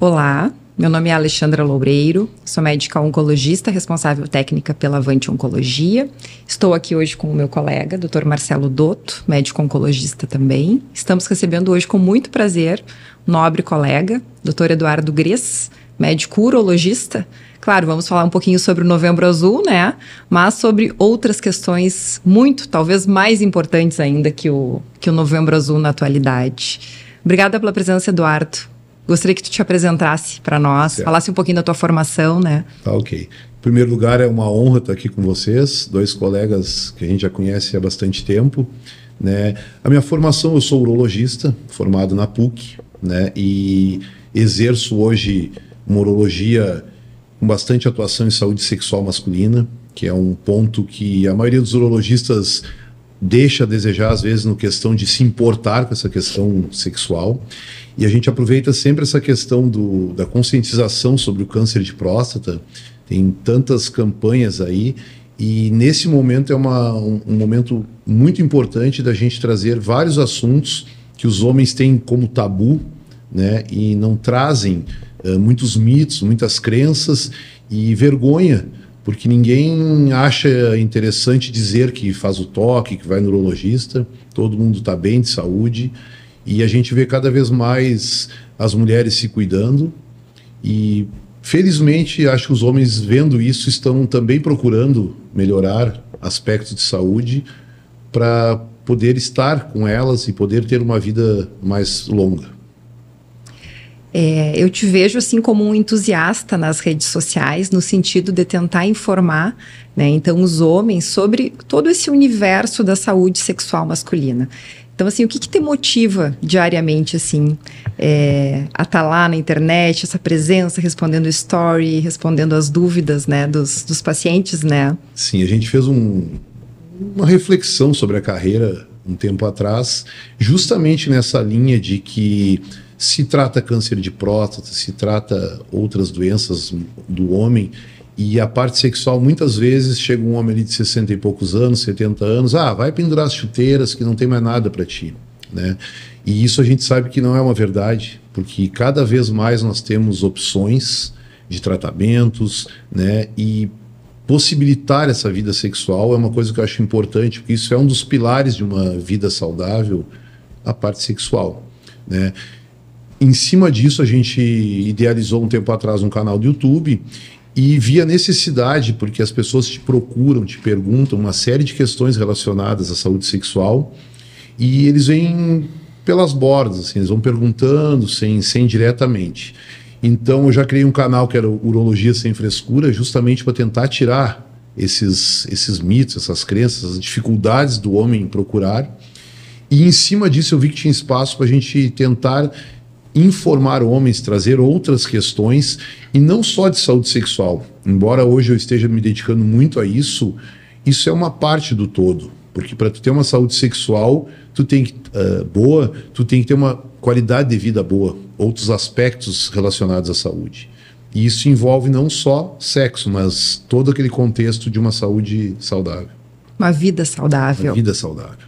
Olá, meu nome é Alexandra Loureiro, sou médica oncologista, responsável técnica pela Avante Oncologia. Estou aqui hoje com o meu colega, Dr. Marcelo Dotto, médico oncologista também. Estamos recebendo hoje com muito prazer um nobre colega, Dr. Eduardo Gress, médico urologista. Claro, vamos falar um pouquinho sobre o Novembro Azul, né? Mas sobre outras questões muito, talvez mais importantes ainda que o Novembro Azul na atualidade. Obrigada pela presença, Eduardo. Gostaria que tu te apresentasse para nós, certo. Falasse um pouquinho da tua formação, né? Tá, ok. Em primeiro lugar, é uma honra estar aqui com vocês, dois colegas que a gente já conhece há bastante tempo, né? A minha formação, eu sou urologista, formado na PUC, né? E exerço hoje uma urologia com bastante atuação em saúde sexual masculina, que é um ponto que a maioria dos urologistas deixa a desejar, às vezes, no questão de se importar com essa questão sexual. E a gente aproveita sempre essa questão da conscientização sobre o câncer de próstata. Tem tantas campanhas aí, e nesse momento é um momento muito importante da gente trazer vários assuntos que os homens têm como tabu, né, e não trazem muitos mitos, muitas crenças e vergonha, porque ninguém acha interessante dizer que faz o toque, que vai no urologista. Todo mundo está bem de saúde, e a gente vê cada vez mais as mulheres se cuidando, e felizmente acho que os homens, vendo isso, estão também procurando melhorar aspectos de saúde para poder estar com elas e poder ter uma vida mais longa. Eu te vejo assim como um entusiasta nas redes sociais, no sentido de tentar informar, né, então, os homens sobre todo esse universo da saúde sexual masculina. Então, assim, o que te motiva diariamente, assim, a estar lá na internet, essa presença, respondendo story, respondendo as dúvidas, né, dos pacientes, né? Sim, a gente fez uma reflexão sobre a carreira um tempo atrás, justamente nessa linha de que se trata câncer de próstata, se trata outras doenças do homem, e a parte sexual, muitas vezes, chega um homem ali de 60 e poucos anos, 70 anos, vai pendurar as chuteiras que não tem mais nada para ti, né? E isso a gente sabe que não é uma verdade, porque cada vez mais nós temos opções de tratamentos, né? E possibilitar essa vida sexual é uma coisa que eu acho importante, porque isso é um dos pilares de uma vida saudável, a parte sexual, né? Em cima disso, a gente idealizou um tempo atrás um canal do YouTube e via necessidade, porque as pessoas te procuram, te perguntam uma série de questões relacionadas à saúde sexual, e eles vêm pelas bordas, assim, eles vão perguntando sem diretamente. Então eu já criei um canal que era Urologia Sem Frescura, justamente para tentar tirar esses mitos, essas crenças, as dificuldades do homem em procurar. E em cima disso eu vi que tinha espaço para a gente tentar informar homens, trazer outras questões, e não só de saúde sexual. Embora hoje eu esteja me dedicando muito a isso, isso é uma parte do todo, porque para tu ter uma saúde sexual, tu tem que tu tem que ter uma qualidade de vida boa, outros aspectos relacionados à saúde. E isso envolve não só sexo, mas todo aquele contexto de uma saúde saudável. Uma vida saudável. Uma vida saudável.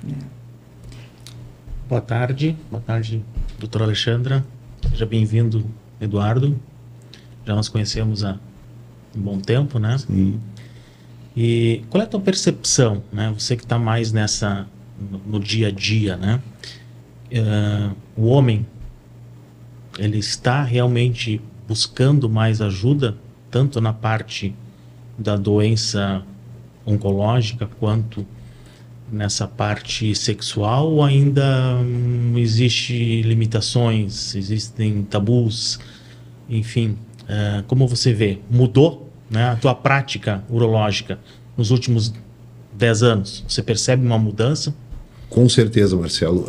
Boa tarde, doutora Alexandra. Seja bem-vindo, Eduardo. Já nos conhecemos há um bom tempo, né? Sim. E qual é a tua percepção, né? Você que está mais no dia a dia, né? O homem, ele está realmente buscando mais ajuda, tanto na parte da doença oncológica quanto nessa parte sexual, ou ainda existe limitações, existem tabus, enfim, como você vê? Mudou, né, a tua prática urológica nos últimos 10 anos? Você percebe uma mudança? Com certeza, Marcelo.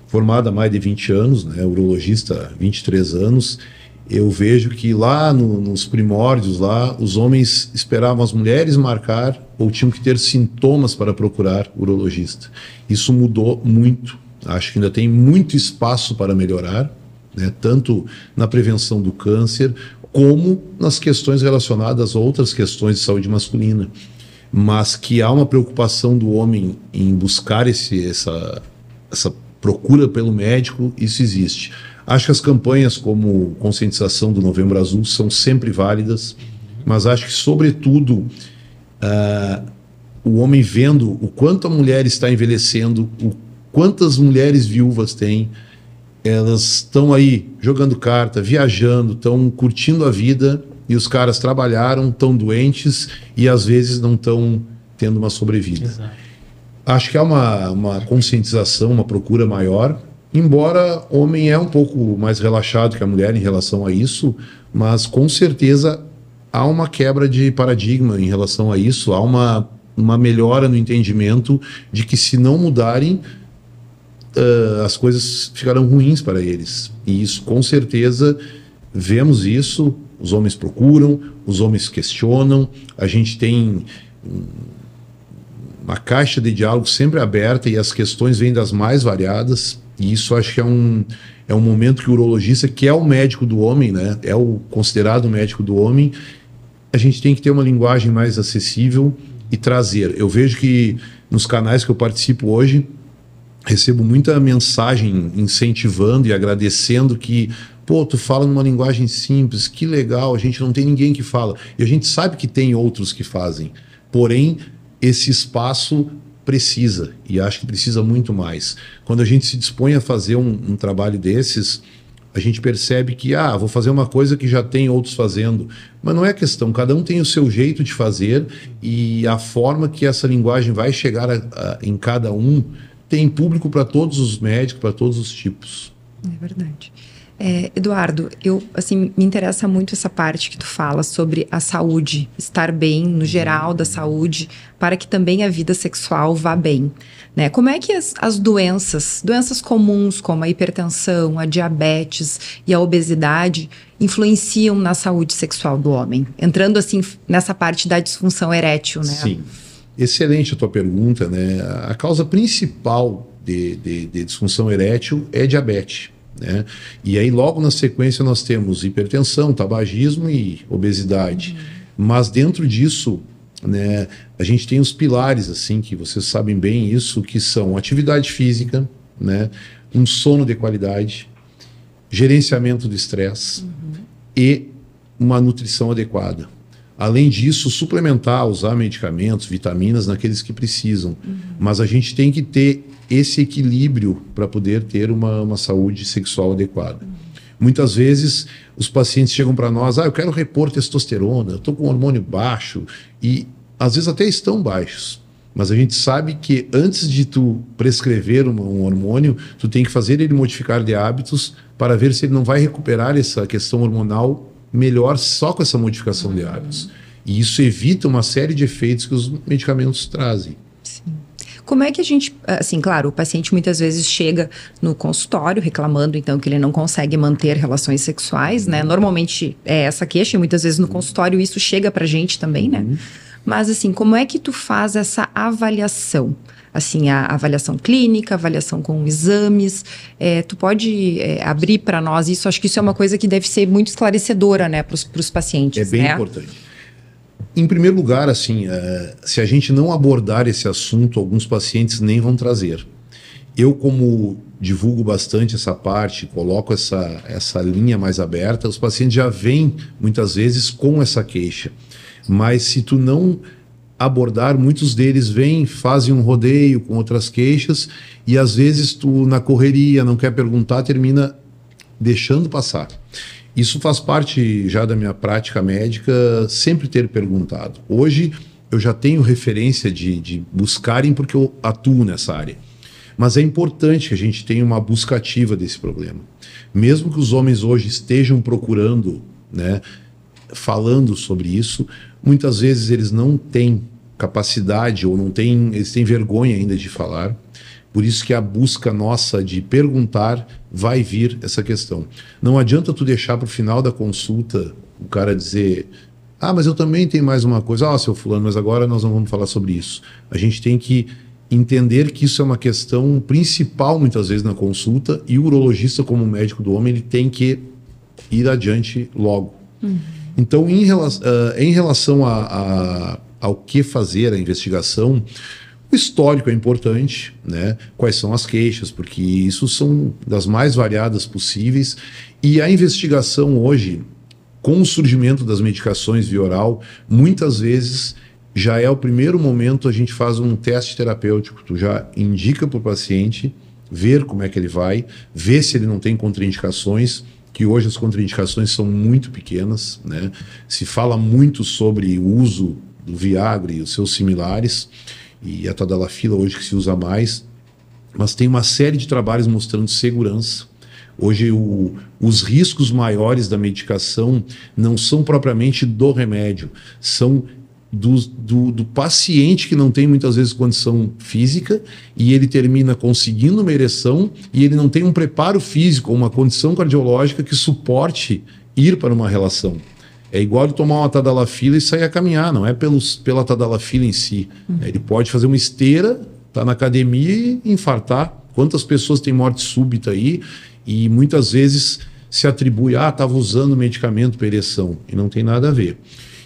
Formado há mais de 20 anos, né, urologista há 23 anos, eu vejo que lá nos primórdios, lá, os homens esperavam as mulheres marcar ou tinham que ter sintomas para procurar urologista. Isso mudou muito. Acho que ainda tem muito espaço para melhorar, né, tanto na prevenção do câncer, como nas questões relacionadas a outras questões de saúde masculina. Mas que há uma preocupação do homem em buscar essa procura pelo médico, isso existe. Acho que as campanhas como conscientização do Novembro Azul são sempre válidas, mas acho que, sobretudo, o homem vendo o quanto a mulher está envelhecendo, o quantas mulheres viúvas tem, elas estão aí jogando carta, viajando, estão curtindo a vida, e os caras trabalharam, estão doentes e às vezes não estão tendo uma sobrevida. Exato. Acho que há uma conscientização, uma procura maior, embora o homem é um pouco mais relaxado que a mulher em relação a isso, mas com certeza há uma quebra de paradigma em relação a isso, há uma melhora no entendimento de que, se não mudarem, as coisas ficarão ruins para eles. E isso, com certeza, vemos isso, os homens procuram, os homens questionam, a gente tem uma caixa de diálogo sempre aberta e as questões vêm das mais variadas, e isso acho que é um momento que o urologista, que é o médico do homem, né, é o considerado médico do homem, a gente tem que ter uma linguagem mais acessível e trazer. Eu vejo que nos canais que eu participo hoje, recebo muita mensagem incentivando e agradecendo que, pô, tu fala numa linguagem simples, que legal, a gente não tem ninguém que fala. E a gente sabe que tem outros que fazem. Porém, esse espaço precisa, e acho que precisa muito mais. Quando a gente se dispõe a fazer um trabalho desses, a gente percebe que, vou fazer uma coisa que já tem outros fazendo. Mas não é questão, cada um tem o seu jeito de fazer, e a forma que essa linguagem vai chegar em cada um tem público para todos os médicos, para todos os tipos. É verdade. Eduardo, me interessa muito essa parte que tu fala sobre a saúde, estar bem no geral da saúde, para que também a vida sexual vá bem, né? Como é que as doenças comuns, como a hipertensão, a diabetes e a obesidade, influenciam na saúde sexual do homem? Entrando assim nessa parte da disfunção erétil, né? Sim. Excelente a tua pergunta, né? A causa principal de disfunção erétil é diabetes, né? E aí logo na sequência nós temos hipertensão, tabagismo e obesidade. Mas dentro disso, né, a gente tem os pilares, assim, que vocês sabem bem isso, que são atividade física, né, um sono de qualidade, gerenciamento do estresse e uma nutrição adequada. Além disso, suplementar, usar medicamentos, vitaminas naqueles que precisam. Mas a gente tem que ter esse equilíbrio para poder ter uma saúde sexual adequada. Muitas vezes os pacientes chegam para nós, eu quero repor testosterona, eu estou com hormônio baixo, e às vezes até estão baixos. Mas a gente sabe que antes de tu prescrever um hormônio, tu tem que fazer ele modificar de hábitos para ver se ele não vai recuperar essa questão hormonal melhor só com essa modificação de hábitos. E isso evita uma série de efeitos que os medicamentos trazem. Sim. Como é que a gente... Assim, claro, o paciente muitas vezes chega no consultório reclamando, então, que ele não consegue manter relações sexuais, né? Normalmente é essa queixa, e muitas vezes no consultório isso chega pra gente também, né? Mas, assim, como é que tu faz essa avaliação? Assim, a avaliação clínica, avaliação com exames, tu pode abrir para nós isso? Acho que isso é uma coisa que deve ser muito esclarecedora, né, para os pacientes. É bem importante. Em primeiro lugar, assim, se a gente não abordar esse assunto, alguns pacientes nem vão trazer. Eu, como divulgo bastante essa parte, coloco essa linha mais aberta, os pacientes já vêm, muitas vezes, com essa queixa. Mas se tu não abordar, muitos deles vêm, fazem um rodeio com outras queixas, e às vezes tu, na correria, não quer perguntar, termina deixando passar. Isso faz parte já da minha prática médica, sempre ter perguntado. Hoje eu já tenho referência de buscarem, porque eu atuo nessa área. Mas é importante que a gente tenha uma busca ativa desse problema. Mesmo que os homens hoje estejam procurando, né, falando sobre isso, muitas vezes eles não têm capacidade ou eles têm vergonha ainda de falar. Por isso que a busca nossa de perguntar vai vir essa questão. Não adianta tu deixar para o final da consulta o cara dizer: mas eu também tenho mais uma coisa. Seu fulano, mas agora nós não vamos falar sobre isso. A gente tem que entender que isso é uma questão principal muitas vezes na consulta, e o urologista, como médico do homem, ele tem que ir adiante logo. Então, em relação ao que fazer, a investigação, O histórico é importante, né? Quais são as queixas, porque isso são das mais variadas possíveis. E a investigação hoje, com o surgimento das medicações via oral, muitas vezes já é o primeiro momento, a gente faz um teste terapêutico, tu já indica para o paciente, ver como é que ele vai, ver se ele não tem contraindicações, que hoje as contraindicações são muito pequenas, né? Se fala muito sobre o uso do Viagra e os seus similares, e a tadalafila hoje que se usa mais, mas tem uma série de trabalhos mostrando segurança. Hoje os riscos maiores da medicação não são propriamente do remédio, são do paciente que não tem muitas vezes condição física e ele termina conseguindo uma ereção e ele não tem um preparo físico ou uma condição cardiológica que suporte ir para uma relação. É igual ele tomar uma tadalafila e sair a caminhar, não é pela tadalafila em si. Ele pode fazer uma esteira, tá na academia e infartar. Quantas pessoas têm morte súbita aí e muitas vezes se atribui, estava usando medicamento para ereção, e não tem nada a ver.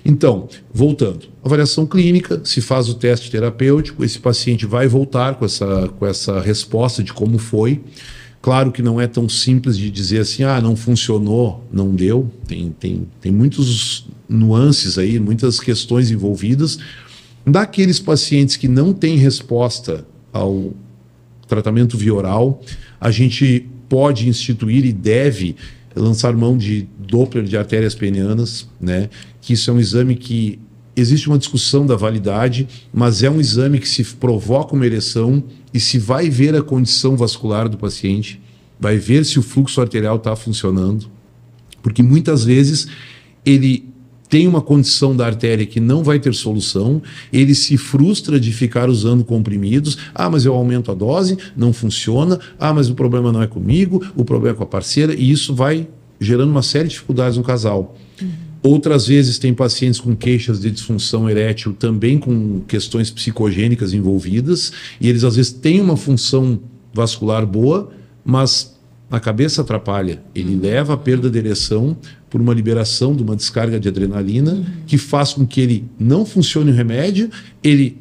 Então, voltando, avaliação clínica, se faz o teste terapêutico, esse paciente vai voltar com essa resposta de como foi. Claro que não é tão simples de dizer assim, não funcionou, não deu. Tem muitos nuances aí, muitas questões envolvidas. Daqueles pacientes que não têm resposta ao tratamento via oral, a gente pode instituir e deve lançar mão de Doppler de artérias penianas, né? Que isso é um exame que existe uma discussão da validade, mas é um exame que se provoca uma ereção e se vai ver a condição vascular do paciente, vai ver se o fluxo arterial está funcionando, porque muitas vezes ele tem uma condição da artéria que não vai ter solução, ele se frustra de ficar usando comprimidos, mas eu aumento a dose, não funciona, mas o problema não é comigo, o problema é com a parceira, e isso vai gerando uma série de dificuldades no casal. Outras vezes tem pacientes com queixas de disfunção erétil, também com questões psicogênicas envolvidas, e eles às vezes têm uma função vascular boa, mas a cabeça atrapalha. Ele leva a perda de ereção por uma liberação de uma descarga de adrenalina que faz com que ele não funcione o remédio, ele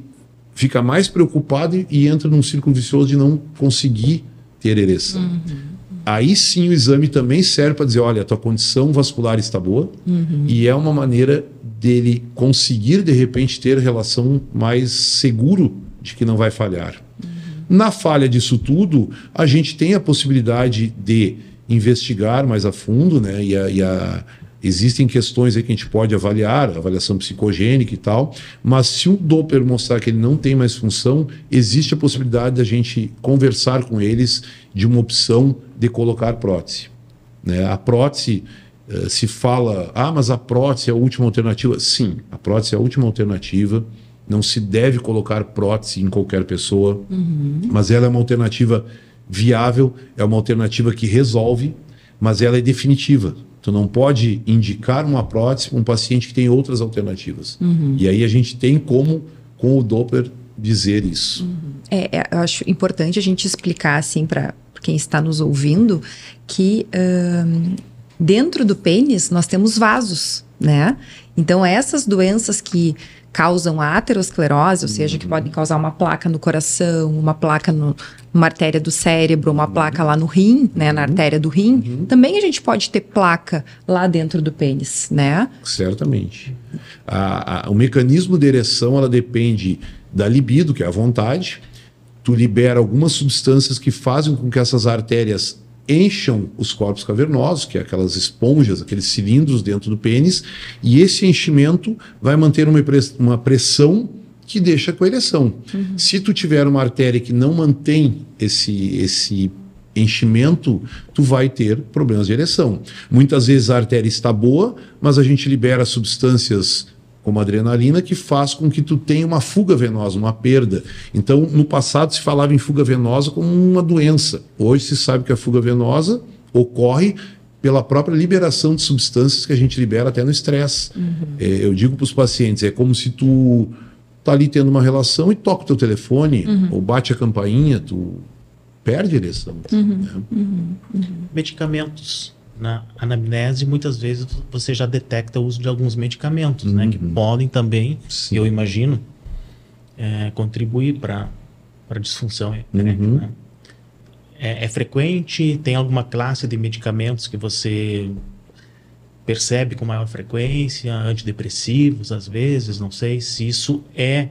fica mais preocupado e entra num círculo vicioso de não conseguir ter ereção. Aí sim o exame também serve para dizer, olha, a tua condição vascular está boa e é uma maneira dele conseguir de repente ter relação mais seguro de que não vai falhar. Na falha disso tudo, a gente tem a possibilidade de investigar mais a fundo, né? Existem questões aí que a gente pode avaliar, avaliação psicogênica e tal, mas se o Doppler mostrar que ele não tem mais função, existe a possibilidade da gente conversar com eles de uma opção de colocar prótese, né? A prótese, se fala, mas a prótese é a última alternativa. Sim, a prótese é a última alternativa. Não se deve colocar prótese em qualquer pessoa, mas ela é uma alternativa viável, é uma alternativa que resolve, mas ela é definitiva. Tu não pode indicar uma prótese para um paciente que tem outras alternativas. E aí a gente tem como, com o Doppler, dizer isso. Eu acho importante a gente explicar assim para quem está nos ouvindo que dentro do pênis nós temos vasos, né? Então essas doenças que causam a aterosclerose, ou seja, que podem causar uma placa no coração, uma placa numa artéria do cérebro, uma placa lá no rim, né, na artéria do rim, também a gente pode ter placa lá dentro do pênis, né? Certamente. O mecanismo de ereção, ela depende da libido, que é a vontade. Tu libera algumas substâncias que fazem com que essas artérias encham os corpos cavernosos, que é aquelas esponjas, aqueles cilindros dentro do pênis, e esse enchimento vai manter uma pressão que deixa com a ereção. Se tu tiver uma artéria que não mantém esse enchimento, tu vai ter problemas de ereção. Muitas vezes a artéria está boa, mas a gente libera substâncias como adrenalina, que faz com que tu tenha uma fuga venosa, uma perda. Então, no passado se falava em fuga venosa como uma doença. Hoje se sabe que a fuga venosa ocorre pela própria liberação de substâncias que a gente libera até no estresse. Eu digo para os pacientes, é como se tu tá ali tendo uma relação e toca o teu telefone, ou bate a campainha, tu perde a ereção. Medicamentos. Na anamnese, muitas vezes você já detecta o uso de alguns medicamentos, né? Que podem também, eu imagino, contribuir para a disfunção erétil, né? É frequente? Tem alguma classe de medicamentos que você percebe com maior frequência? Antidepressivos, às vezes, não sei se isso é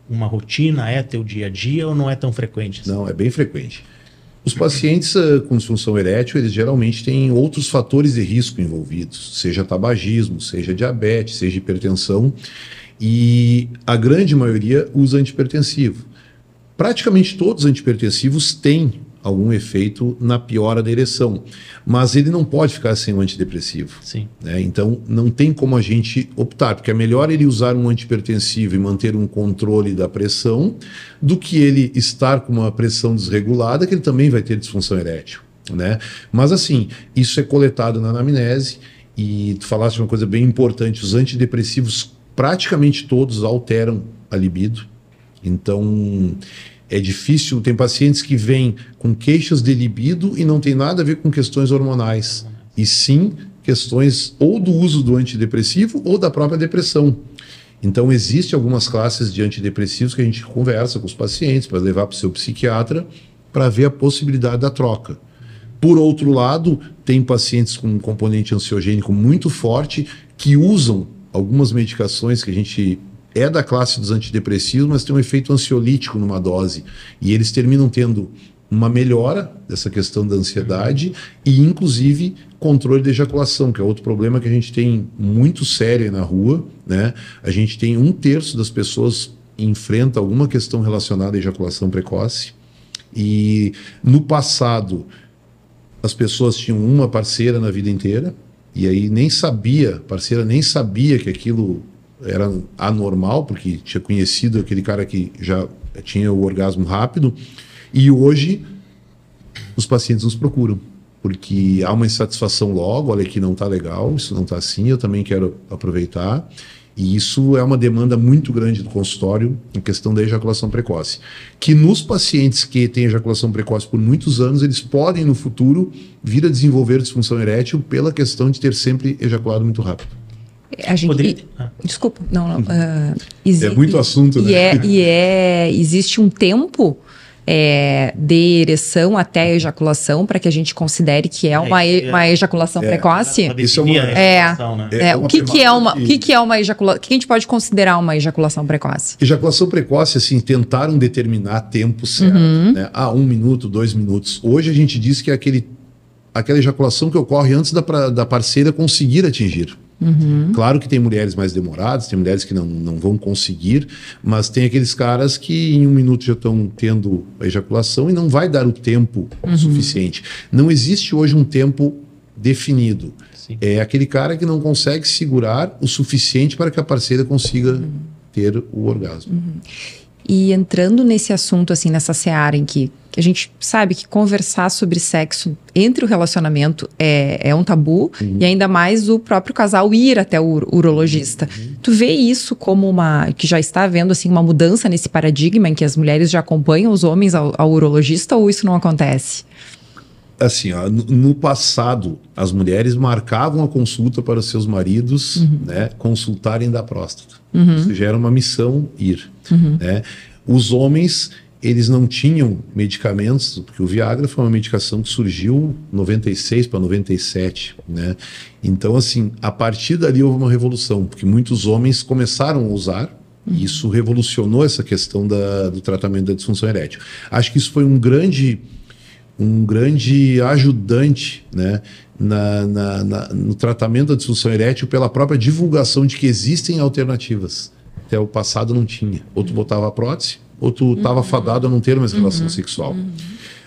uma rotina, é teu dia a dia ou não é tão frequente assim? Não, é bem frequente. Os pacientes com disfunção erétil, eles geralmente têm outros fatores de risco envolvidos, seja tabagismo, seja diabetes, seja hipertensão, e a grande maioria usa antihipertensivo. Praticamente todos os antihipertensivos têm algum efeito na piora da ereção, mas ele não pode ficar sem um antidepressivo. Sim. Né? Então não tem como a gente optar, porque é melhor ele usar um antihipertensivo e manter um controle da pressão do que ele estar com uma pressão desregulada, que ele também vai ter disfunção erétil. Né? Mas assim, isso é coletado na anamnese, e tu falaste uma coisa bem importante: os antidepressivos praticamente todos alteram a libido. Então é difícil, tem pacientes que vêm com queixas de libido e não tem nada a ver com questões hormonais, e sim questões ou do uso do antidepressivo ou da própria depressão. Então existem algumas classes de antidepressivos que a gente conversa com os pacientes para levar para o seu psiquiatra para ver a possibilidade da troca. Por outro lado, tem pacientes com um componente ansiogênico muito forte que usam algumas medicações que a gente é da classe dos antidepressivos, mas tem um efeito ansiolítico numa dose. E eles terminam tendo uma melhora dessa questão da ansiedade e, inclusive, controle de ejaculação, que é outro problema que a gente tem muito sério aí na rua. Né? A gente tem 1/3 das pessoas enfrenta alguma questão relacionada à ejaculação precoce. E, no passado, as pessoas tinham uma parceira na vida inteira, e aí a parceira nem sabia que aquilo era anormal, porque tinha conhecido aquele cara que já tinha o orgasmo rápido. E hoje os pacientes nos procuram, porque há uma insatisfação logo: olha, aqui não está legal, isso não está assim, eu também quero aproveitar. E isso é uma demanda muito grande do consultório em questão da ejaculação precoce, que nos pacientes que têm ejaculação precoce por muitos anos, eles podem no futuro vir a desenvolver disfunção erétil pela questão de ter sempre ejaculado muito rápido. A gente, desculpa, não. É muito assunto, né? Existe um tempo de ereção até a ejaculação para que a gente considere que é uma ejaculação precoce? Isso o que é uma ejaculação? O que a gente pode considerar uma ejaculação precoce? Ejaculação precoce, assim, tentaram determinar tempo certo, né? 1 minuto, 2 minutos. Hoje a gente diz que é aquela ejaculação que ocorre antes da parceira conseguir atingir. Claro que tem mulheres mais demoradas, tem mulheres que não vão conseguir, mas tem aqueles caras que em 1 minuto já estão tendo a ejaculação e não vai dar o tempo suficiente. Não existe hoje um tempo definido. Sim. É aquele cara que não consegue segurar o suficiente para que a parceira consiga ter o orgasmo. E entrando nesse assunto, assim, nessa seara em que a gente sabe que conversar sobre sexo entre o relacionamento é um tabu, e ainda mais o próprio casal ir até o urologista. Tu vê isso como que já está havendo, assim, uma mudança nesse paradigma em que as mulheres já acompanham os homens ao urologista, ou isso não acontece? Assim, ó, no passado, as mulheres marcavam a consulta para os seus maridos, né, consultarem da próstata. Isso já era uma missão ir. Né? Os homens, eles não tinham medicamentos, porque o Viagra foi uma medicação que surgiu em 96 para 97. Né? Então, assim, a partir dali houve uma revolução, porque muitos homens começaram a usar, e isso revolucionou essa questão do tratamento da disfunção erétil. Acho que isso foi um grande ajudante, né, no tratamento da disfunção erétil, pela própria divulgação de que existem alternativas. Até o passado não tinha. Ou tu botava a prótese, ou tu estava fadado a não ter mais relação sexual.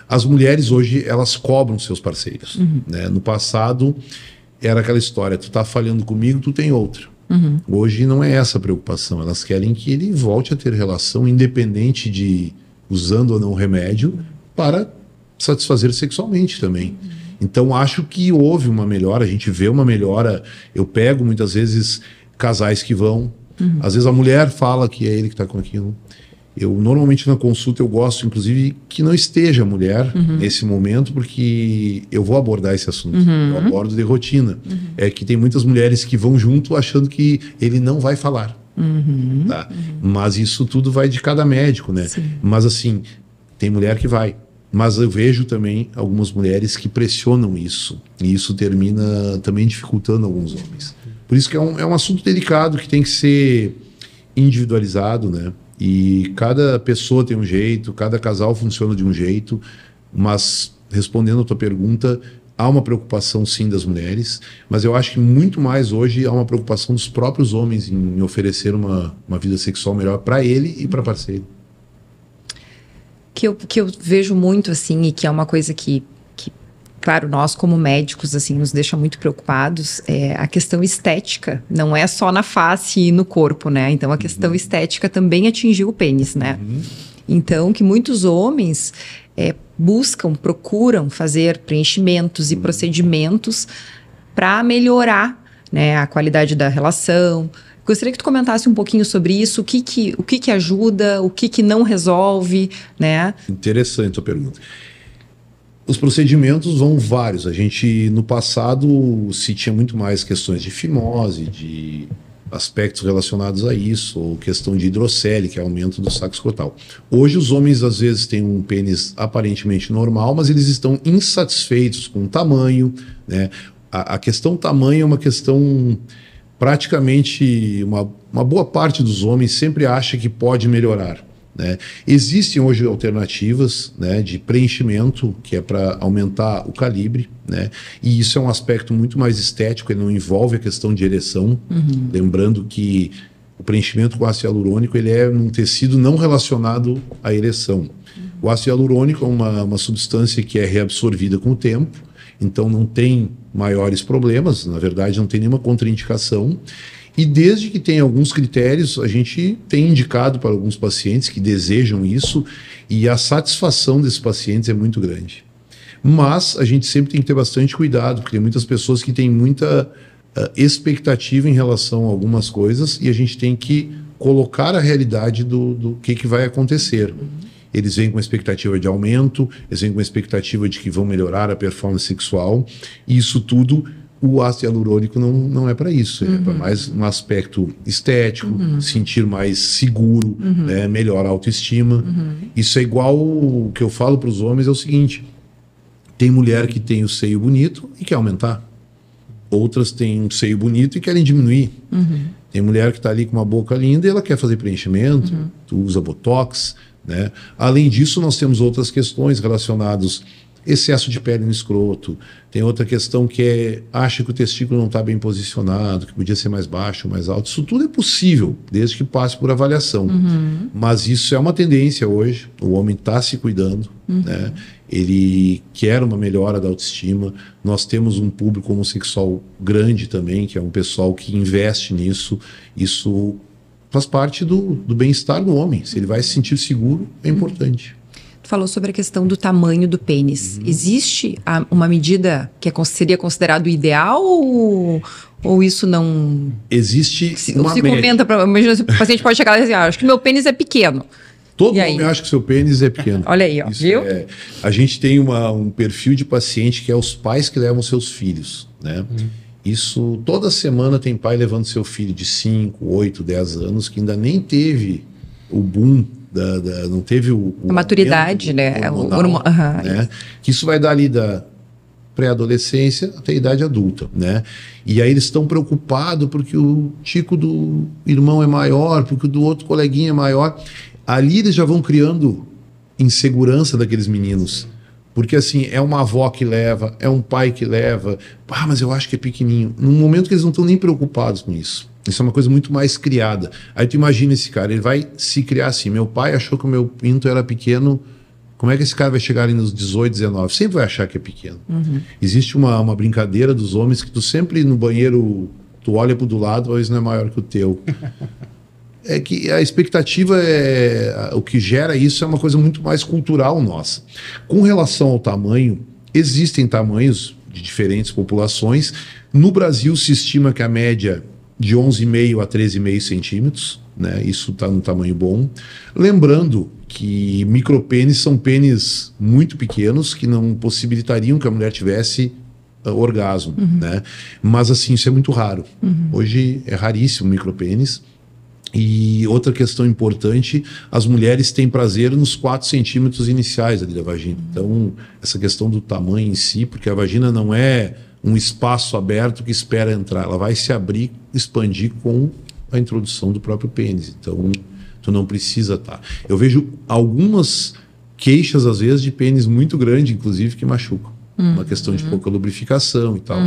As mulheres hoje, elas cobram seus parceiros. Né? No passado, era aquela história: tu tá falhando comigo, tu tem outra. Hoje não é essa a preocupação. Elas querem que ele volte a ter relação, independente de usando ou não remédio, para satisfazer sexualmente também. Então acho que houve uma melhora, a gente vê uma melhora. Eu pego muitas vezes casais que vão, às vezes a mulher fala que é ele que está com aquilo. Eu normalmente na consulta eu gosto inclusive que não esteja a mulher nesse momento, porque eu vou abordar esse assunto. Eu abordo de rotina. É que tem muitas mulheres que vão junto achando que ele não vai falar. Tá? Mas isso tudo vai de cada médico, né? Sim. Mas assim, tem mulher que vai. Mas eu vejo também algumas mulheres que pressionam isso. E isso termina também dificultando alguns homens. Por isso que é um assunto delicado que tem que ser individualizado, né? E cada pessoa tem um jeito, cada casal funciona de um jeito. Mas, respondendo a tua pergunta, há uma preocupação sim das mulheres, mas eu acho que muito mais hoje há uma preocupação dos próprios homens em oferecer uma vida sexual melhor para ele e para parceiro. Que eu vejo muito, assim, e que é uma coisa que, claro, nós como médicos, assim, nos deixa muito preocupados, é a questão estética. Não é só na face e no corpo, né? Então, a questão estética também atingiu o pênis, né? Então, que muitos homens procuram fazer preenchimentos e procedimentos para melhorar, né, a qualidade da relação. Gostaria que tu comentasse um pouquinho sobre isso, o que ajuda, o que não resolve, né? Interessante a pergunta. Os procedimentos vão vários. A gente, no passado, se tinha muito mais questões de fimose, de aspectos relacionados a isso, ou questão de hidrocele, que é aumento do saco escrotal. Hoje, os homens, às vezes, têm um pênis aparentemente normal, mas eles estão insatisfeitos com o tamanho, né? A questão tamanho é uma questão... Praticamente uma boa parte dos homens sempre acha que pode melhorar, né? Existem hoje alternativas, né, de preenchimento, que é para aumentar o calibre, né? E isso é um aspecto muito mais estético, ele não envolve a questão de ereção. Lembrando que o preenchimento com ácido hialurônico ele é um tecido não relacionado à ereção. O ácido hialurônico é uma substância que é reabsorvida com o tempo, então não tem maiores problemas, na verdade não tem nenhuma contraindicação. E desde que tem alguns critérios, a gente tem indicado para alguns pacientes que desejam isso, e a satisfação desses pacientes é muito grande. Mas a gente sempre tem que ter bastante cuidado, porque tem muitas pessoas que têm muita expectativa em relação a algumas coisas, e a gente tem que colocar a realidade do que vai acontecer. Eles vêm com expectativa de aumento, eles vêm com expectativa de que vão melhorar a performance sexual, e isso tudo, o ácido hialurônico não é para isso, é para mais um aspecto estético, sentir mais seguro, né, melhor a autoestima. Isso é igual o que eu falo para os homens, é o seguinte: tem mulher que tem o seio bonito e quer aumentar, outras têm um seio bonito e querem diminuir. Tem mulher que está ali com uma boca linda e ela quer fazer preenchimento, tu usa botox, né? Além disso, nós temos outras questões relacionadas excesso de pele no escroto. Tem outra questão que acha que o testículo não está bem posicionado, que podia ser mais baixo, mais alto. Isso tudo é possível, desde que passe por avaliação. Mas isso é uma tendência hoje. O homem está se cuidando, né? Ele quer uma melhora da autoestima. Nós temos um público homossexual grande também, que é um pessoal que investe nisso. Isso faz parte do bem-estar do homem. Se ele vai se sentir seguro, é importante. Tu falou sobre a questão do tamanho do pênis. Existe uma medida que seria considerado ideal ou isso não... Existe uma se comenta, imagina se o paciente pode chegar e dizer, acho que meu pênis é pequeno. Todo homem acha que seu pênis é pequeno. Olha aí, ó, viu? A gente tem um perfil de paciente que é os pais que levam seus filhos, né? Isso, toda semana tem pai levando seu filho de 5, 8, 10 anos que ainda nem teve o boom, não teve a maturidade, né? Né? Que isso vai dar ali da pré-adolescência até a idade adulta, né? E aí eles estão preocupados porque o tico do irmão é maior, porque o do outro coleguinha é maior. Ali eles já vão criando insegurança daqueles meninos. Porque assim, é uma avó que leva, é um pai que leva. Mas eu acho que é pequenininho. Num momento que eles não estão nem preocupados com isso. Isso é uma coisa muito mais criada. Aí tu imagina esse cara, ele vai se criar assim. Meu pai achou que o meu pinto era pequeno. Como é que esse cara vai chegar ali nos 18, 19? Sempre vai achar que é pequeno. Existe uma brincadeira dos homens que tu sempre no banheiro, tu olha pro do lado, talvez não é maior que o teu. É que a expectativa o que gera isso é uma coisa muito mais cultural nossa. Com relação ao tamanho, existem tamanhos de diferentes populações. No Brasil se estima que a média de 11,5 a 13,5 centímetros, né? Isso está no tamanho bom. Lembrando que micropênis são pênis muito pequenos que não possibilitariam que a mulher tivesse orgasmo, né? Mas assim, isso é muito raro. Hoje é raríssimo micropênis. E outra questão importante, as mulheres têm prazer nos 4 centímetros iniciais ali da vagina. Então, essa questão do tamanho em si, porque a vagina não é um espaço aberto que espera entrar, ela vai se abrir, expandir com a introdução do próprio pênis. Então, tu não precisa estar. Eu vejo algumas queixas, às vezes, de pênis muito grande, inclusive, que machucam. Uma questão de pouca lubrificação e tal.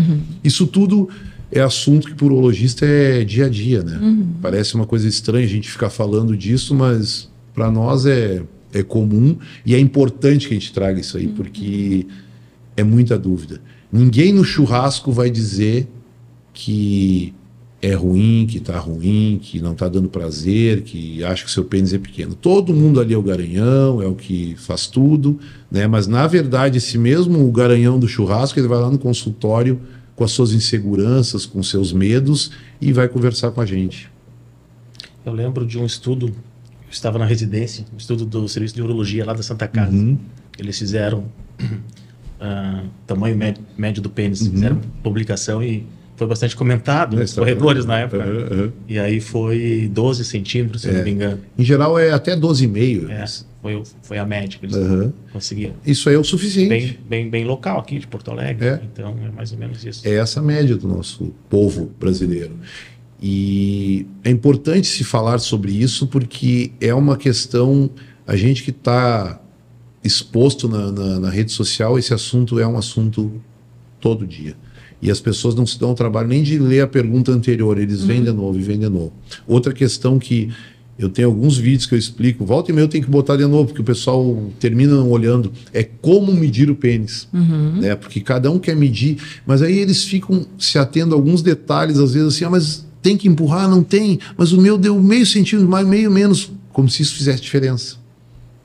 Isso tudo é assunto que, por urologista, é dia a dia, né? Parece uma coisa estranha a gente ficar falando disso, mas para nós é comum e é importante que a gente traga isso aí, porque é muita dúvida. Ninguém no churrasco vai dizer que é ruim, que tá ruim, que não tá dando prazer, que acha que seu pênis é pequeno. Todo mundo ali é o garanhão, é o que faz tudo, né? Mas, na verdade, esse mesmo garanhão do churrasco, ele vai lá no consultório com as suas inseguranças, com seus medos e vai conversar com a gente. Eu lembro de um estudo, eu estava na residência, um estudo do Serviço de Urologia lá da Santa Casa. Eles fizeram tamanho médio do pênis, fizeram publicação e foi bastante comentado nos corredores na época. E aí foi 12 centímetros, se eu não me engano. Em geral é até 12,5. Foi a média que eles conseguiram. Isso aí é o suficiente. Bem local aqui de Porto Alegre. Então é mais ou menos isso. É essa a média do nosso povo brasileiro. E é importante se falar sobre isso porque é uma questão, a gente que está exposto na rede social, esse assunto é um assunto todo dia. E as pessoas não se dão o trabalho nem de ler a pergunta anterior, eles vêm de novo e vêm de novo. Outra questão que eu tenho alguns vídeos que eu explico, volta e meia eu tenho que botar de novo, porque o pessoal termina olhando, é como medir o pênis. Né? Porque cada um quer medir, mas aí eles ficam se atendo a alguns detalhes, às vezes assim, mas tem que empurrar? Não tem, mas o meu deu meio centímetro, mais meio menos, como se isso fizesse diferença.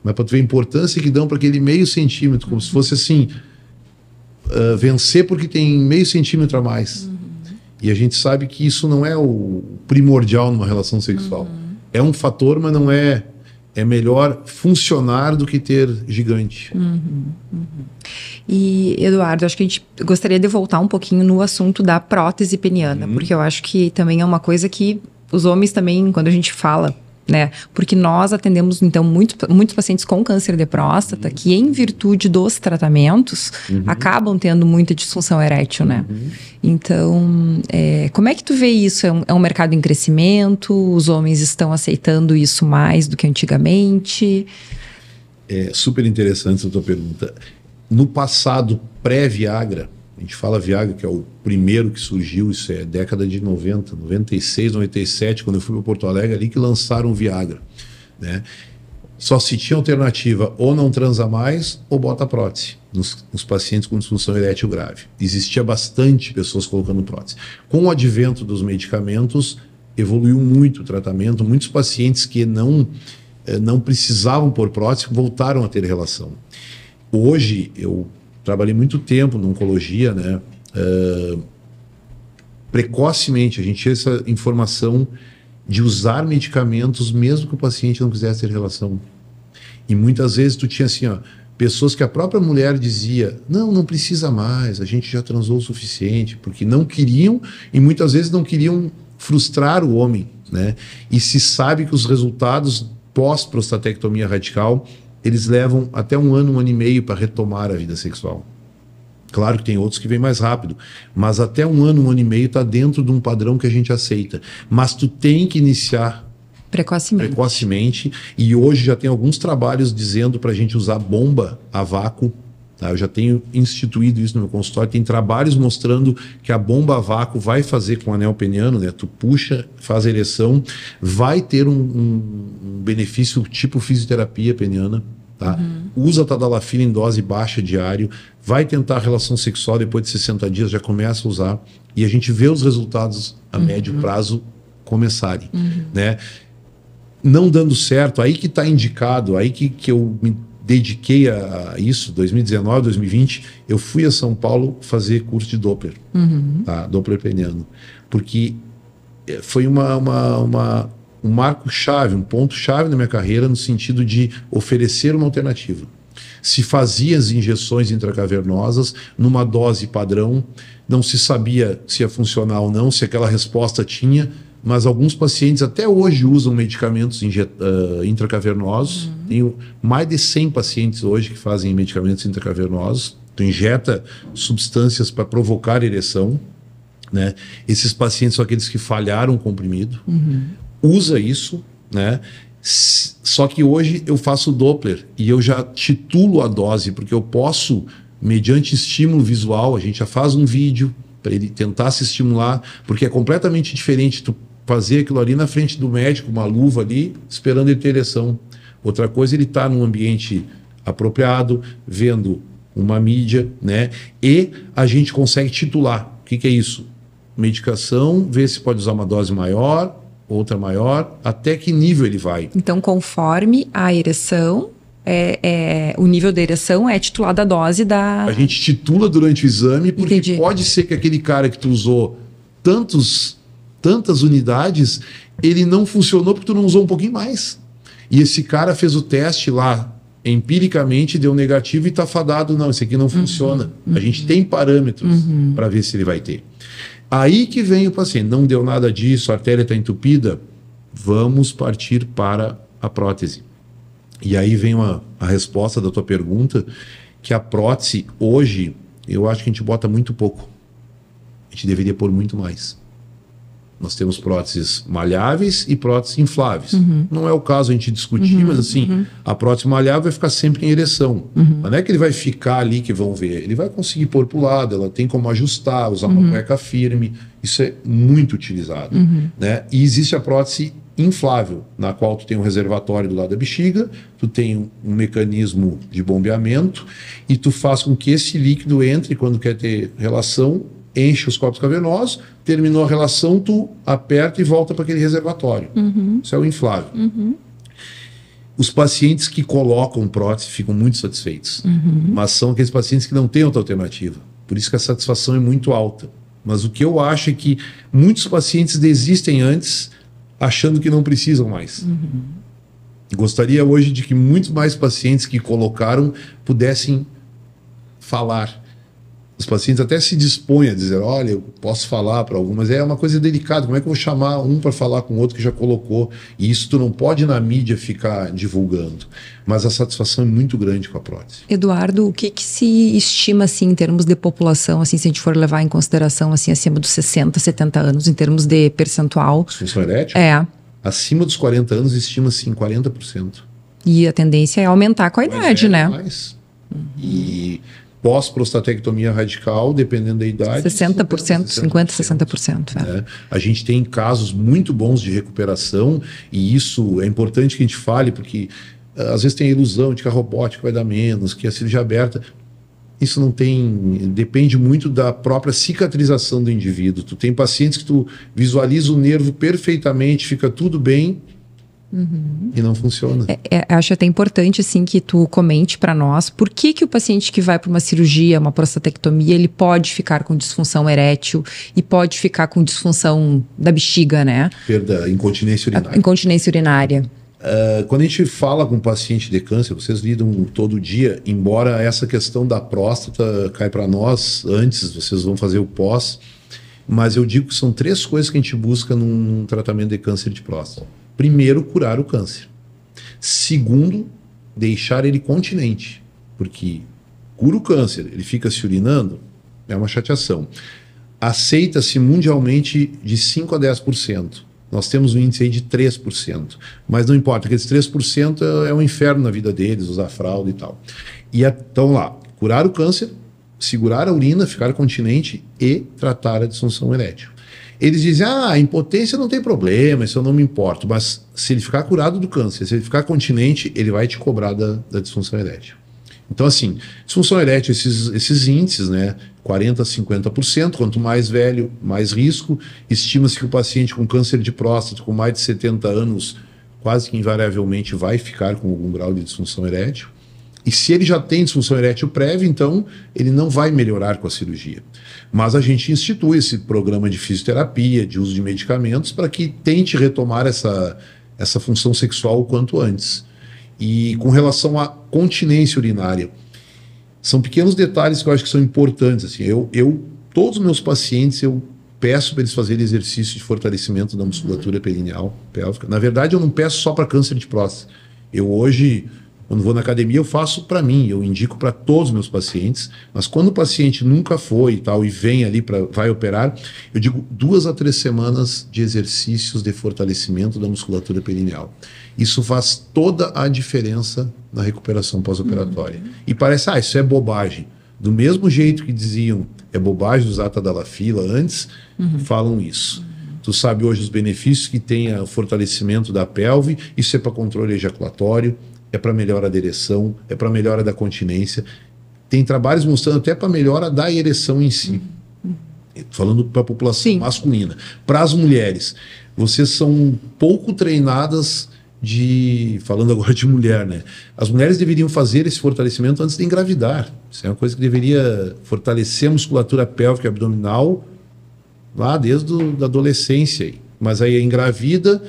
Mas para tu ver a importância que dão para aquele meio centímetro, como se fosse assim, vencer porque tem meio centímetro a mais. E a gente sabe que isso não é o primordial numa relação sexual. É um fator, mas não é. É melhor funcionar do que ter gigante. E, Eduardo, acho que a gente gostaria de voltar um pouquinho no assunto da prótese peniana, porque eu acho que também é uma coisa que os homens também, quando a gente fala, né? Porque nós atendemos, então, muitos pacientes com câncer de próstata que, em virtude dos tratamentos, acabam tendo muita disfunção erétil, né? Então, como é que tu vê isso? É um mercado em crescimento? Os homens estão aceitando isso mais do que antigamente? É super interessante a tua pergunta. No passado, pré-Viagra, a gente fala Viagra, que é o primeiro que surgiu, isso é década de 90, 96, 97, quando eu fui para Porto Alegre, ali que lançaram o Viagra, né? Só se tinha alternativa, ou não transa mais, ou bota prótese, nos pacientes com disfunção erétil grave. Existia bastante pessoas colocando prótese. Com o advento dos medicamentos, evoluiu muito o tratamento, muitos pacientes que não precisavam pôr prótese voltaram a ter relação. Hoje, eu trabalhei muito tempo na oncologia, né? Precocemente, a gente tinha essa informação de usar medicamentos mesmo que o paciente não quisesse ter relação. E muitas vezes tu tinha assim, pessoas que a própria mulher dizia, não precisa mais, a gente já transou o suficiente, porque não queriam e muitas vezes não queriam frustrar o homem, né? E se sabe que os resultados pós-prostatectomia radical eles levam até 1 ano, 1 ano e meio para retomar a vida sexual. Claro que tem outros que vêm mais rápido, mas até 1 ano, 1 ano e meio está dentro de um padrão que a gente aceita. Mas tu tem que iniciar precocemente. E hoje já tem alguns trabalhos dizendo para a gente usar bomba a vácuo. Tá? Eu já tenho instituído isso no meu consultório. Tem trabalhos mostrando que a bomba a vácuo vai fazer com o anel peniano, né? Tu puxa, faz a ereção, vai ter um benefício tipo fisioterapia peniana. Tá? Usa tadalafila em dose baixa diário, vai tentar a relação sexual depois de 60 dias, já começa a usar, e a gente vê os resultados a médio prazo começarem. Né? Não dando certo, aí que está indicado, aí que eu me dediquei a isso, 2019, 2020, eu fui a São Paulo fazer curso de Doppler, tá? Doppler peniano, porque foi um marco-chave, um ponto-chave na minha carreira no sentido de oferecer uma alternativa. Se fazia as injeções intracavernosas numa dose padrão, não se sabia se ia funcionar ou não, se aquela resposta tinha, mas alguns pacientes até hoje usam medicamentos intracavernosos. Tenho mais de 100 pacientes hoje que fazem medicamentos intracavernosos. Tu injeta substâncias para provocar ereção, né? Esses pacientes são aqueles que falharam o comprimido. Usa isso, né? Só que hoje eu faço Doppler e eu já titulo a dose, porque eu posso, mediante estímulo visual, a gente já faz um vídeo para ele tentar se estimular, porque é completamente diferente tu fazer aquilo ali na frente do médico, uma luva ali, esperando ele ter ereção. Outra coisa, ele está num ambiente apropriado, vendo uma mídia, né? E a gente consegue titular. O que é isso? Medicação, ver se pode usar uma dose maior, outra maior, até que nível ele vai. Então, conforme a ereção, o nível da ereção é titulada a dose da... A gente titula durante o exame, porque Entendi. pode ser que aquele cara que tu usou tantas unidades, ele não funcionou porque tu não usou um pouquinho mais. E esse cara fez o teste lá, empiricamente, deu negativo e está fadado. Não, esse aqui não funciona. A gente tem parâmetros para ver se ele vai ter. Aí que vem o paciente, não deu nada disso, a artéria está entupida, vamos partir para a prótese. E aí vem a resposta da tua pergunta, que a prótese, hoje, eu acho que a gente bota muito pouco. A gente deveria pôr muito mais. Nós temos próteses malháveis e próteses infláveis. Não é o caso a gente discutir, mas assim, a prótese malhável vai ficar sempre em ereção. Mas não é que ele vai ficar ali que vão ver. Ele vai conseguir pôr para o lado, ela tem como ajustar, usar uma cueca firme. Isso é muito utilizado. Né? E existe a prótese inflável, na qual tu tem um reservatório do lado da bexiga, tu tem um mecanismo de bombeamento e tu faz com que esse líquido entre quando quer ter relação, enche os corpos cavernosos, terminou a relação, tu aperta e volta para aquele reservatório. Isso é o inflável. Os pacientes que colocam prótese ficam muito satisfeitos, mas são aqueles pacientes que não têm outra alternativa. Por isso que a satisfação é muito alta. Mas o que eu acho é que muitos pacientes desistem antes, achando que não precisam mais. Gostaria hoje de que muitos mais pacientes que colocaram pudessem falar. Os pacientes até se dispõem a dizer, olha, eu posso falar para algumas, é uma coisa delicada, como é que eu vou chamar um para falar com o outro que já colocou? E isso tu não pode na mídia ficar divulgando, mas a satisfação é muito grande com a prótese. Eduardo, o que se estima, assim, em termos de população, assim, se a gente for levar em consideração, assim, acima dos 60, 70 anos, em termos de percentual? Disfunção erétil? Acima dos 40 anos, estima-se em 40%. E a tendência é aumentar com a idade, né? Mais. E pós-prostatectomia radical, dependendo da idade... 60%, 50%, 60%. Né? A gente tem casos muito bons de recuperação e isso é importante que a gente fale, porque às vezes tem a ilusão de que a robótica vai dar menos, que a cirurgia aberta... Isso não tem... Depende muito da própria cicatrização do indivíduo. Tu tem pacientes que tu visualiza o nervo perfeitamente, fica tudo bem... E não funciona. Acho até importante, assim, que tu comente para nós por que o paciente que vai para uma cirurgia, uma prostatectomia, ele pode ficar com disfunção erétil e pode ficar com disfunção da bexiga, né? Perda, incontinência urinária. Incontinência urinária. Quando a gente fala com paciente de câncer, vocês lidam todo dia, embora essa questão da próstata cai para nós antes, vocês vão fazer o pós, mas eu digo que são 3 coisas que a gente busca num tratamento de câncer de próstata. Primeiro, curar o câncer. Segundo, deixar ele continente, porque cura o câncer, ele fica se urinando, é uma chateação. Aceita-se mundialmente de 5 a 10%. Nós temos um índice aí de 3%. Mas não importa, aqueles 3% é um inferno na vida deles, usar fralda e tal. E então lá, curar o câncer, segurar a urina, ficar continente e tratar a disfunção erétil. Eles dizem, a impotência não tem problema, isso eu não me importo. Mas se ele ficar curado do câncer, se ele ficar continente, ele vai te cobrar da disfunção erétil. Então, assim, disfunção erétil, esses índices, né, 40% a 50%, quanto mais velho, mais risco. Estima-se que o paciente com câncer de próstata, com mais de 70 anos, quase que invariavelmente vai ficar com algum grau de disfunção erétil. E se ele já tem disfunção erétil prévia, então ele não vai melhorar com a cirurgia. Mas a gente institui esse programa de fisioterapia, de uso de medicamentos, para que tente retomar essa função sexual o quanto antes. E com relação à continência urinária, são pequenos detalhes que eu acho que são importantes. Assim, todos os meus pacientes, eu peço para eles fazerem exercício de fortalecimento da musculatura perineal, pélvica. Na verdade, eu não peço só para câncer de próstata. Eu hoje, quando vou na academia, eu faço para mim, eu indico para todos os meus pacientes, mas quando o paciente nunca foi e tal, e vem ali vai operar, eu digo 2 a 3 semanas de exercícios de fortalecimento da musculatura perineal. Isso faz toda a diferença na recuperação pós-operatória. E parece, isso é bobagem. Do mesmo jeito que diziam, é bobagem usar tadalafila antes, falam isso. Tu sabe hoje os benefícios que tem o fortalecimento da pelve, isso é para controle ejaculatório, é para melhora da ereção, é para melhora da continência. Tem trabalhos mostrando até para melhora da ereção em si. Falando para a população masculina. Para as mulheres, vocês são pouco treinadas falando agora de mulher, né? As mulheres deveriam fazer esse fortalecimento antes de engravidar. Isso é uma coisa que deveria fortalecer a musculatura pélvica e abdominal lá desde a adolescência. Mas aí engravida,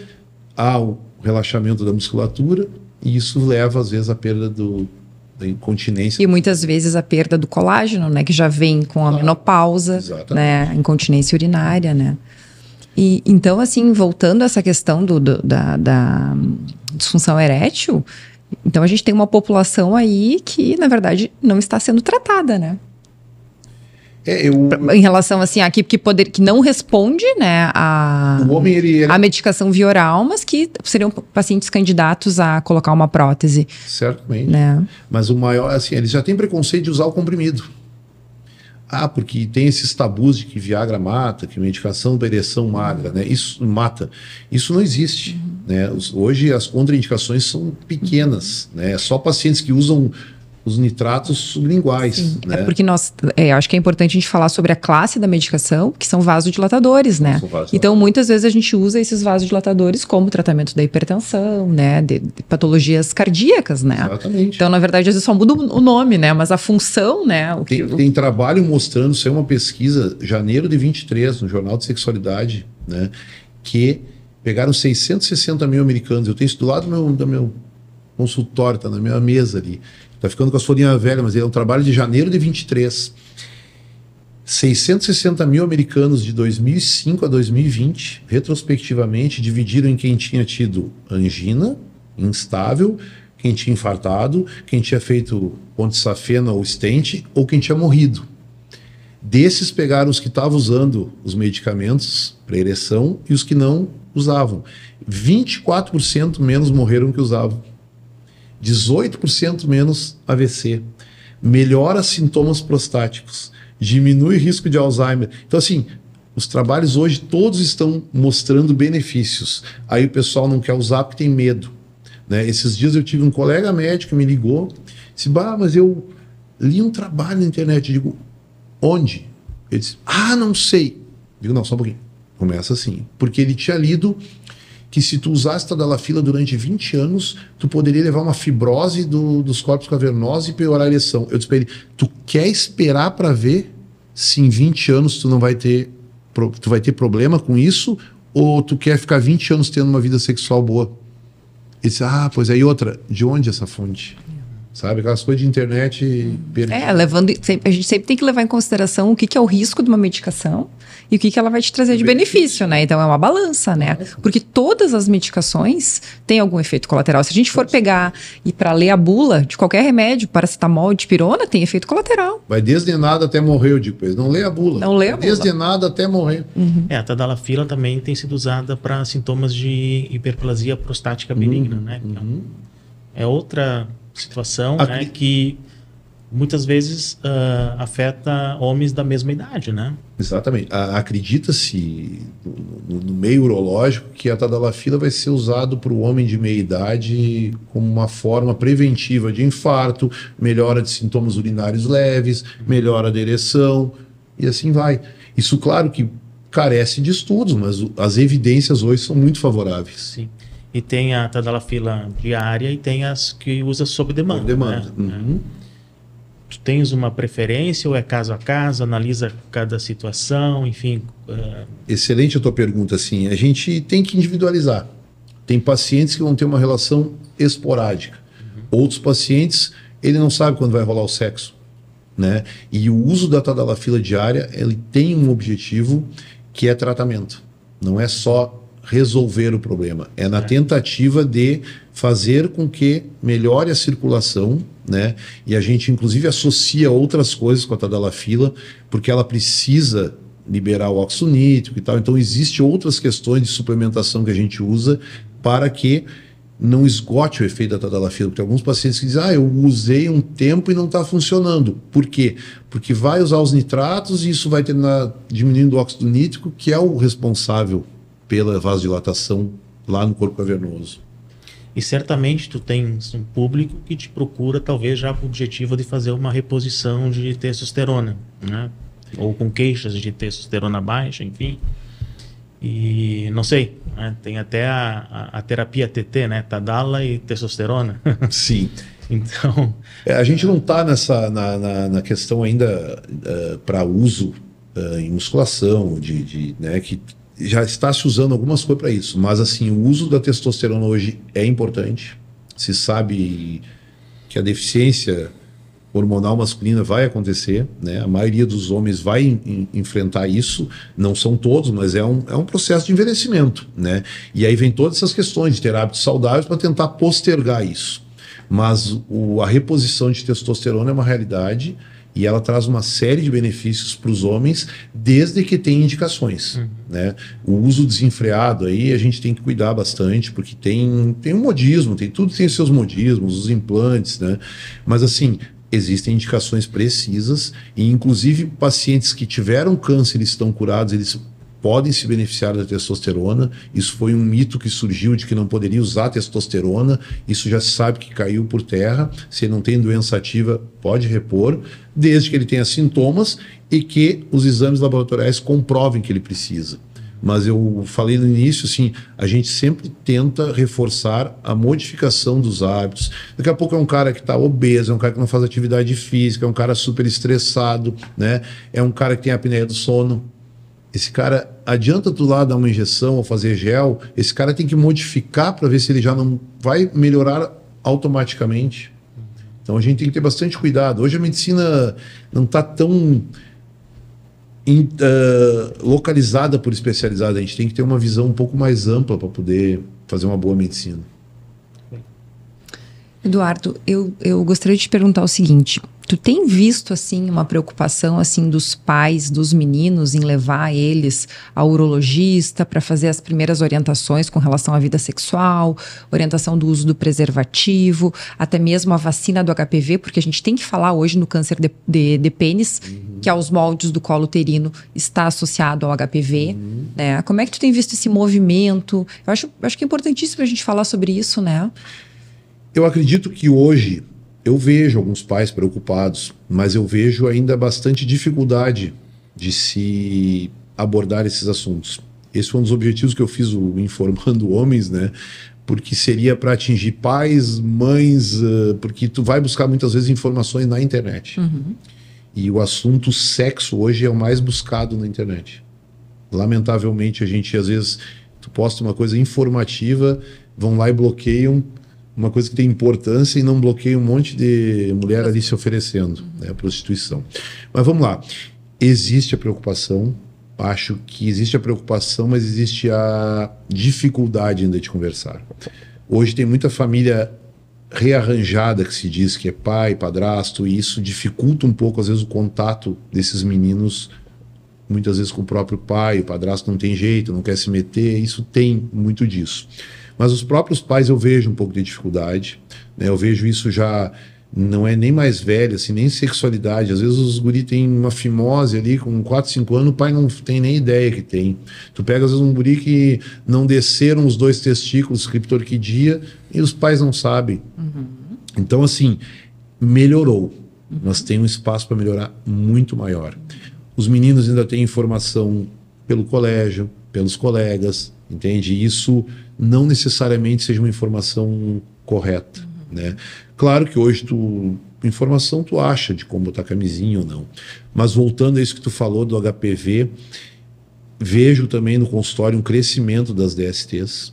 há o relaxamento da musculatura e isso leva às vezes à perda da incontinência. E muitas vezes a perda do colágeno, né? Que já vem com a menopausa, né? A incontinência urinária, né? E então, assim, voltando a essa questão da disfunção erétil, então a gente tem uma população aí que, na verdade, não está sendo tratada, né? Em relação, assim, que não responde, né, o homem, a medicação via oral, mas que seriam pacientes candidatos a colocar uma prótese. Certamente. Né? Mas o maior, assim, eles já têm preconceito de usar o comprimido. Porque tem esses tabus de que Viagra mata, que medicação da ereção magra, né? Isso mata. Isso não existe. Né? Hoje as contraindicações são pequenas. Né? Só pacientes que usam os nitratos sublinguais. Né? É porque acho que é importante a gente falar sobre a classe da medicação, que são vasodilatadores, né? Então, muitas vezes a gente usa esses vasodilatadores como tratamento da hipertensão, né? De patologias cardíacas, né? Exatamente. Então, na verdade, às vezes só muda o nome, né? Mas a função, né? Tem trabalho mostrando, isso é uma pesquisa, janeiro de 23, no Jornal de Sexualidade, né? Que pegaram 660 mil americanos. Eu tenho isso do lado do meu consultório, tá na minha mesa ali. Está ficando com as folhinhas velhas, mas é um trabalho de janeiro de 23. 660 mil americanos de 2005 a 2020, retrospectivamente, dividiram em quem tinha tido angina instável, quem tinha infartado, quem tinha feito ponte safena ou stent, ou quem tinha morrido. Desses pegaram os que estavam usando os medicamentos para ereção e os que não usavam. 24% menos morreram que usavam. 18% menos AVC, melhora sintomas prostáticos, diminui o risco de Alzheimer. Então, assim, os trabalhos hoje todos estão mostrando benefícios. Aí o pessoal não quer usar porque tem medo. Né? Esses dias eu tive um colega médico que me ligou, disse, mas eu li um trabalho na internet. Eu digo, onde? Ele disse, não sei. Eu digo, não, só um pouquinho. Começa assim, porque ele tinha lido que se tu usasse tadalafila durante 20 anos, tu poderia levar uma fibrose dos corpos cavernosos e piorar a ereção. Eu disse para ele, tu quer esperar para ver se em 20 anos tu vai ter problema com isso, ou tu quer ficar 20 anos tendo uma vida sexual boa? Ele disse, pois aí outra, de onde essa fonte? Sabe, aquelas coisas de internet a gente sempre tem que levar em consideração o que é o risco de uma medicação e o que ela vai te trazer de benefício, né? Então é uma balança, né? Porque todas as medicações têm algum efeito colateral. Se a gente for pegar e para ler a bula de qualquer remédio, paracetamol, dipirona, tem efeito colateral. Vai desde nada até morrer, eu digo, pois não lê a bula. Não lê a bula. Desde nada até morrer. A tadalafila também tem sido usada para sintomas de hiperplasia prostática benigna, né? Então, é outra situação, né, que muitas vezes afeta homens da mesma idade, né? Exatamente. Acredita-se no meio urológico que a tadalafila vai ser usado para o homem de meia idade como uma forma preventiva de infarto, melhora de sintomas urinários leves, melhora da ereção e assim vai. Isso, claro que carece de estudos, mas as evidências hoje são muito favoráveis. Sim. E tem a tadalafila diária e tem as que usa sob demanda. Sob demanda. Né? Tu tens uma preferência ou é caso a caso? Analisa cada situação, enfim. Excelente a tua pergunta. Assim, a gente tem que individualizar. Tem pacientes que vão ter uma relação esporádica. Outros pacientes, ele não sabe quando vai rolar o sexo. Né? E o uso da tadalafila diária, ele tem um objetivo que é tratamento. Não é só resolver o problema, é na tentativa de fazer com que melhore a circulação, né? E a gente inclusive associa outras coisas com a tadalafila, porque ela precisa liberar o óxido nítrico e tal. Então existem outras questões de suplementação que a gente usa para que não esgote o efeito da tadalafila. Porque tem alguns pacientes que dizem, eu usei um tempo e não está funcionando. Por quê? Porque vai usar os nitratos e isso vai terminar diminuindo o óxido nítrico, que é o responsável pela vasodilatação lá no corpo cavernoso. E certamente tu tens um público que te procura talvez já com o objetivo de fazer uma reposição de testosterona, né? Ou com queixas de testosterona baixa, enfim. E não sei, né? Tem até a terapia TT, né? Tadala e testosterona. Sim. Então... a gente não está na questão ainda para uso em musculação, né, que já está se usando algumas coisas para isso, mas assim, o uso da testosterona hoje é importante. Se sabe que a deficiência hormonal masculina vai acontecer, né? A maioria dos homens vai enfrentar isso, não são todos, mas é um processo de envelhecimento, né? E aí vem todas essas questões de ter hábitos saudáveis para tentar postergar isso. Mas a reposição de testosterona é uma realidade e ela traz uma série de benefícios para os homens, desde que tenha indicações, né? O uso desenfreado aí a gente tem que cuidar bastante, porque tem um modismo, tudo tem seus modismos, os implantes, né? Mas assim, existem indicações precisas e inclusive pacientes que tiveram câncer e estão curados, eles podem se beneficiar da testosterona. Isso foi um mito que surgiu de que não poderia usar testosterona. Isso já se sabe que caiu por terra. Se ele não tem doença ativa, pode repor, desde que ele tenha sintomas e que os exames laboratoriais comprovem que ele precisa. Mas eu falei no início, assim, a gente sempre tenta reforçar a modificação dos hábitos. Daqui a pouco é um cara que está obeso, é um cara que não faz atividade física, é um cara super estressado, né? É um cara que tem a apneia do sono. Esse cara, adianta tu lá dar uma injeção ou fazer gel, esse cara tem que modificar para ver se ele já não vai melhorar automaticamente. Então a gente tem que ter bastante cuidado. Hoje a medicina não está tão localizada por especializada, a gente tem que ter uma visão um pouco mais ampla para poder fazer uma boa medicina. Eduardo, eu gostaria de te perguntar o seguinte: tu tem visto assim uma preocupação assim dos pais dos meninos em levar eles ao urologista para fazer as primeiras orientações com relação à vida sexual, orientação do uso do preservativo, até mesmo a vacina do HPV, porque a gente tem que falar hoje no câncer de pênis, que aos moldes do colo uterino está associado ao HPV, né? Como é que tu tem visto esse movimento? Eu acho que é importantíssimo a gente falar sobre isso, né? Eu acredito que hoje eu vejo alguns pais preocupados, mas eu vejo ainda bastante dificuldade de se abordar esses assuntos. Esse foi um dos objetivos que eu fiz o Informando Homens, né? Porque seria para atingir pais, mães, porque tu vai buscar muitas vezes informações na internet. E o assunto sexo hoje é o mais buscado na internet. Lamentavelmente, a gente às vezes, tu posta uma coisa informativa, vão lá e bloqueiam uma coisa que tem importância e não bloqueia um monte de mulher ali se oferecendo, né, a prostituição. Mas vamos lá, existe a preocupação, acho que existe a preocupação, mas existe a dificuldade ainda de conversar. Hoje tem muita família rearranjada que se diz que é pai, padrasto, e isso dificulta um pouco às vezes o contato desses meninos, muitas vezes com o próprio pai, o padrasto não tem jeito, não quer se meter, isso tem muito disso. Mas os próprios pais eu vejo um pouco de dificuldade, né? Eu vejo isso já, não é nem mais velho, assim, nem sexualidade. Às vezes os guri têm uma fimose ali com 4, 5 anos, o pai não tem nem ideia que tem. Tu pega às vezes um guri que não desceram os 2 testículos, criptorquidia, e os pais não sabem. Então assim, melhorou, mas tem um espaço para melhorar muito maior. Os meninos ainda têm informação pelo colégio, pelos colegas, entende? Isso não necessariamente seja uma informação correta, né? Claro que hoje informação tu acha de como botar camisinha ou não, mas voltando a isso que tu falou do HPV, vejo também no consultório um crescimento das DSTs,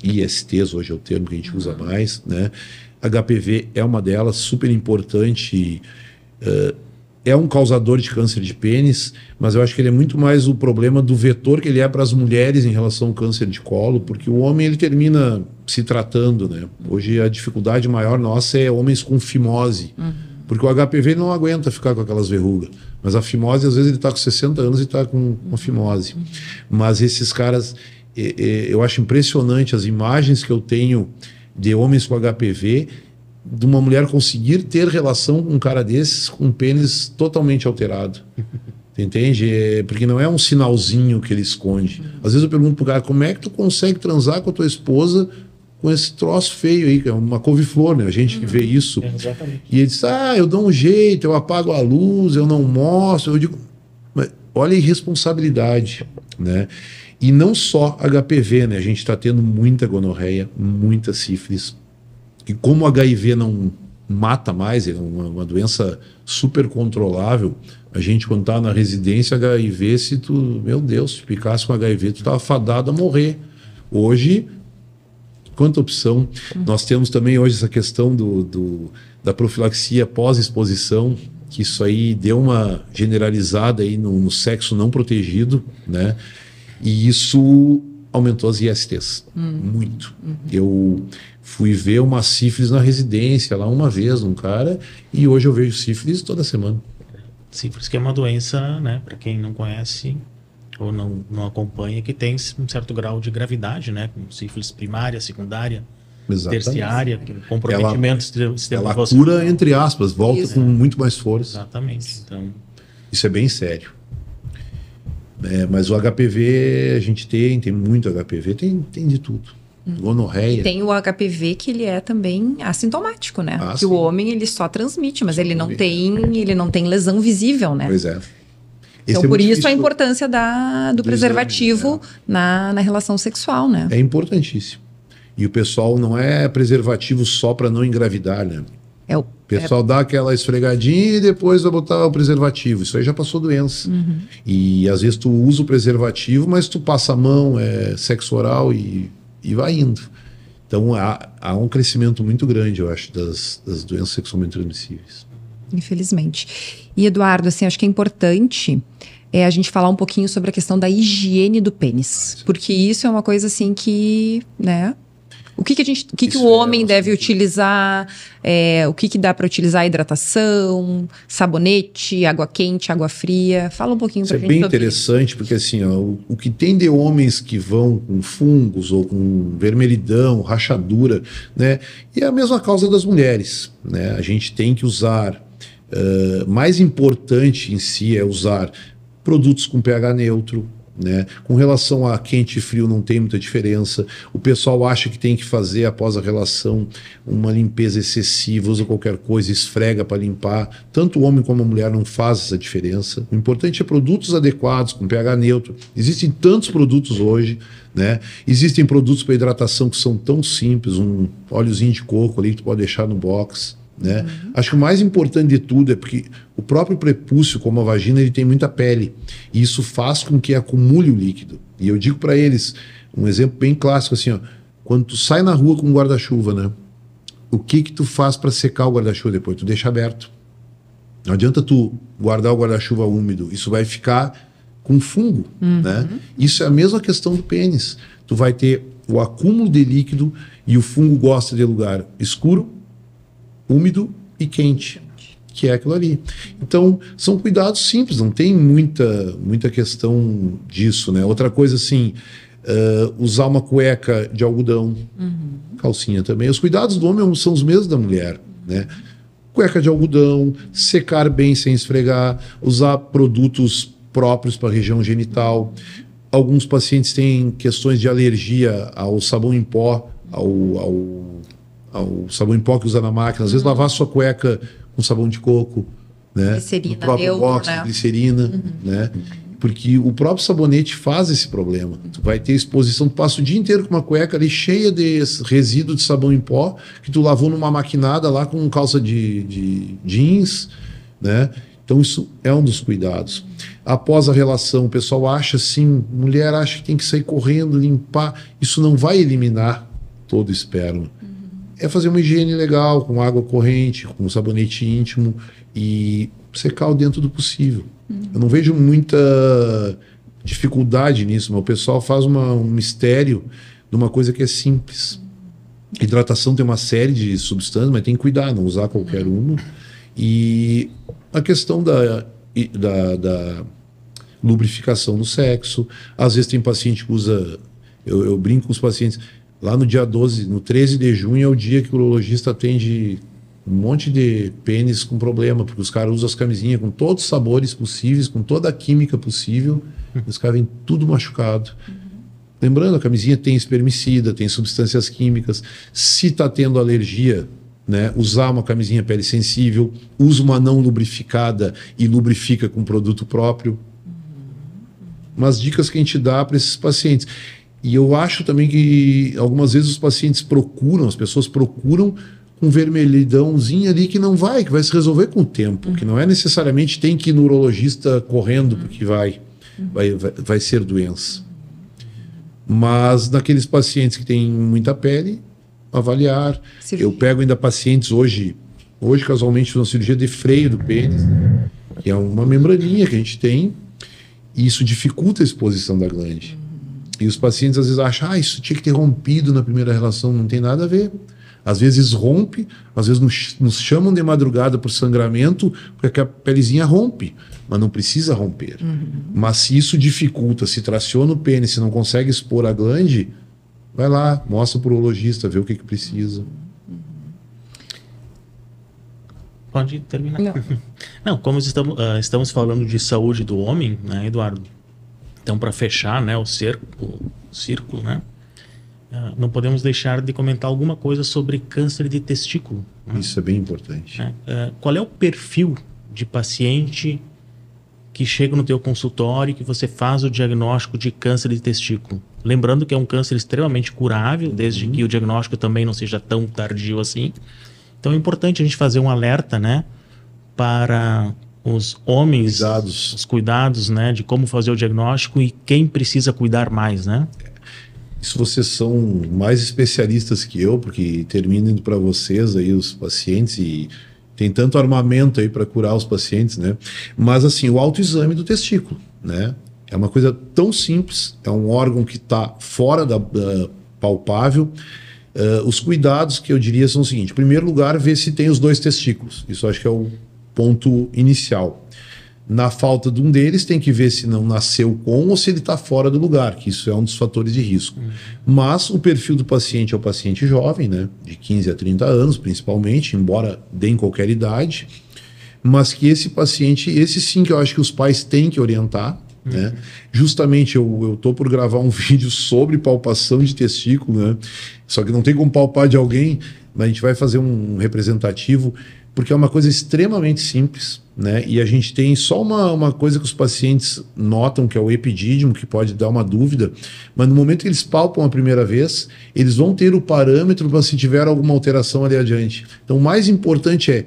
ISTs hoje é o termo que a gente usa mais, né? HPV é uma delas, super importante. é um causador de câncer de pênis, mas eu acho que ele é muito mais o problema do vetor que ele é para as mulheres em relação ao câncer de colo, porque o homem ele termina se tratando, né? Hoje a dificuldade maior nossa é homens com fimose, porque o HPV não aguenta ficar com aquelas verrugas, mas a fimose às vezes ele está com 60 anos e está com uma fimose. Mas esses caras, eu acho impressionante as imagens que eu tenho de homens com HPV, de uma mulher conseguir ter relação com um cara desses com um pênis totalmente alterado. Entende? Porque não é um sinalzinho que ele esconde. Às vezes eu pergunto pro cara, como é que tu consegue transar com a tua esposa com esse troço feio aí, que é uma couve-flor, né? A gente que vê isso. Exatamente. E ele diz, eu dou um jeito, eu apago a luz, eu não mostro. Eu digo, mas olha a irresponsabilidade, né? E não só HPV, né? A gente está tendo muita gonorreia, muita sífilis. E como o HIV não mata mais, é uma doença super controlável, a gente quando está na residência HIV, se tu, meu Deus, se picasse com HIV, tu estava fadado a morrer. Hoje, quanta opção. Nós temos também hoje essa questão da profilaxia pós-exposição, que isso aí deu uma generalizada aí no sexo não protegido, né? E isso aumentou as ISTs, muito. Eu fui ver uma sífilis na residência lá uma vez, um cara, e hoje eu vejo sífilis toda semana. Sífilis que é uma doença, né, para quem não conhece ou não acompanha, que tem um certo grau de gravidade, né, com sífilis primária, secundária, Exatamente. terciária, comprometimento do sistema ela vascular. cura, entre aspas, volta com muito mais força. Exatamente. Então, isso é bem sério. Mas o HPV a gente tem muito HPV, tem de tudo. Gonorreia. Tem o HPV que ele é também assintomático, né? Que sim. o homem ele só transmite, mas ele não tem lesão visível, né? Pois é. Então, por isso a importância do preservativo exame, na relação sexual, né? É importantíssimo. E o pessoal não é preservativo só para não engravidar, né? O pessoal dá aquela esfregadinha e depois vai botar o preservativo. Isso aí já passou doença. E às vezes tu usa o preservativo, mas tu passa a mão, sexo oral e vai indo. Então há um crescimento muito grande, eu acho, das doenças sexualmente transmissíveis. Infelizmente. E Eduardo, assim, acho que é importante a gente falar um pouquinho sobre a questão da higiene do pênis. Porque isso é uma coisa assim que, né? O que o homem deve utilizar, o que dá para utilizar, hidratação, sabonete, água quente, água fria. Fala um pouquinho para a gente. Isso é bem interessante, porque assim, o que tem de homens que vão com fungos ou com vermelhidão, rachadura, né? E é a mesma causa das mulheres, né? A gente tem que usar, mais importante em si é usar produtos com pH neutro, né? Com relação a quente e frio não tem muita diferença. O pessoal acha que tem que fazer após a relação uma limpeza excessiva, usa qualquer coisa, esfrega para limpar. Tanto o homem como a mulher não faz essa diferença. O importante é produtos adequados, com pH neutro. Existem tantos produtos hoje, né? Existem produtos para hidratação que são tão simples, um óleozinho de coco ali que tu pode deixar no box, né? Acho que o mais importante de tudo é porque o próprio prepúcio, como a vagina, ele tem muita pele e isso faz com que acumule o líquido. E eu digo para eles, um exemplo bem clássico assim, quando tu sai na rua com um guarda-chuva, né? O que tu faz para secar o guarda-chuva depois? Tu deixa aberto. Não adianta tu guardar o guarda-chuva úmido, isso vai ficar com fungo, né? Isso é a mesma questão do pênis. Tu vai ter o acúmulo de líquido e o fungo gosta de lugar escuro, úmido e quente, que é aquilo ali. Então, são cuidados simples, não tem muita questão disso, né? Outra coisa assim, usar uma cueca de algodão, calcinha também. Os cuidados do homem são os mesmos da mulher, né? Cueca de algodão, secar bem sem esfregar, usar produtos próprios para a região genital. Alguns pacientes têm questões de alergia ao sabão em pó, ao sabão em pó que usa na máquina, às vezes lavar sua cueca com sabão de coco, né? Glicerina, o próprio box de glicerina, né? Porque o próprio sabonete faz esse problema. Tu vai ter exposição, tu passa o dia inteiro com uma cueca ali cheia de resíduo de sabão em pó que tu lavou numa maquinada lá com calça de jeans, né? Então isso é um dos cuidados. Após a relação, o pessoal acha assim, mulher acha que tem que sair correndo, limpar. Isso não vai eliminar todo o esperma. É fazer uma higiene legal, com água corrente, com sabonete íntimo. E secar dentro do possível. Eu não vejo muita dificuldade nisso, mas o pessoal faz um mistério de uma coisa que é simples. Hidratação tem uma série de substâncias, mas tem que cuidar, não usar qualquer uma. E a questão da lubrificação no sexo. Às vezes tem paciente que usa... Eu brinco com os pacientes. Lá no dia 12, no 13 de junho, é o dia que o urologista atende um monte de pênis com problema, porque os caras usam as camisinhas com todos os sabores possíveis, com toda a química possível, e os caras vêm tudo machucado. Lembrando, a camisinha tem espermicida, tem substâncias químicas. Se está tendo alergia, né, usar uma camisinha pele sensível, usa uma não lubrificada e lubrifica com produto próprio. Umas dicas que a gente dá para esses pacientes. E eu acho também que algumas vezes os pacientes procuram, as pessoas procuram um vermelhidãozinho ali que vai se resolver com o tempo, que não é necessariamente tem que ir no urologista correndo porque vai ser doença. Mas naqueles pacientes que têm muita pele, avaliar. Cirurgia. Eu pego ainda pacientes hoje casualmente fiz uma cirurgia de freio do pênis, que é uma membraninha que a gente tem, e isso dificulta a exposição da glande. E os pacientes às vezes acham, isso tinha que ter rompido na primeira relação. Não tem nada a ver. Às vezes rompe, às vezes nos chamam de madrugada por sangramento, porque a pelezinha rompe, mas não precisa romper. Mas se isso dificulta, se traciona o pênis, se não consegue expor a glande, vai lá, mostra para o urologista, vê o que precisa. Pode terminar. Não, como estamos falando de saúde do homem, né, Eduardo? Então, para fechar, né, o círculo, né, não podemos deixar de comentar alguma coisa sobre câncer de testículo. Né? Isso é bem importante. Qual é o perfil de paciente que chega no teu consultório e que você faz o diagnóstico de câncer de testículo? Lembrando que é um câncer extremamente curável, desde que o diagnóstico também não seja tão tardio assim. Então é importante a gente fazer um alerta, né, para os homens, os cuidados, né, de como fazer o diagnóstico e quem precisa cuidar mais, né? Isso vocês são mais especialistas que eu, porque termina indo para vocês aí os pacientes e tem tanto armamento aí para curar os pacientes, né? Mas assim, o autoexame do testículo, né? É uma coisa tão simples, é um órgão que está fora da palpável. Os cuidados que eu diria são o seguinte: em primeiro lugar, ver se tem os dois testículos. Isso acho que é o ponto inicial. Na falta de um deles, tem que ver se não nasceu com ou se ele está fora do lugar, que isso é um dos fatores de risco. Mas o perfil do paciente é o paciente jovem, né, de 15 a 30 anos, principalmente, embora dê em qualquer idade, mas que esse paciente, esse sim que eu acho que os pais têm que orientar, né? Justamente eu tô por gravar um vídeo sobre palpação de testículo, né? Só que não tem como palpar de alguém, mas a gente vai fazer um representativo, porque é uma coisa extremamente simples, né? E a gente tem só uma coisa que os pacientes notam, que é o epidídimo, que pode dar uma dúvida, mas no momento que eles palpam a primeira vez, eles vão ter o parâmetro para se tiver alguma alteração ali adiante. Então o mais importante é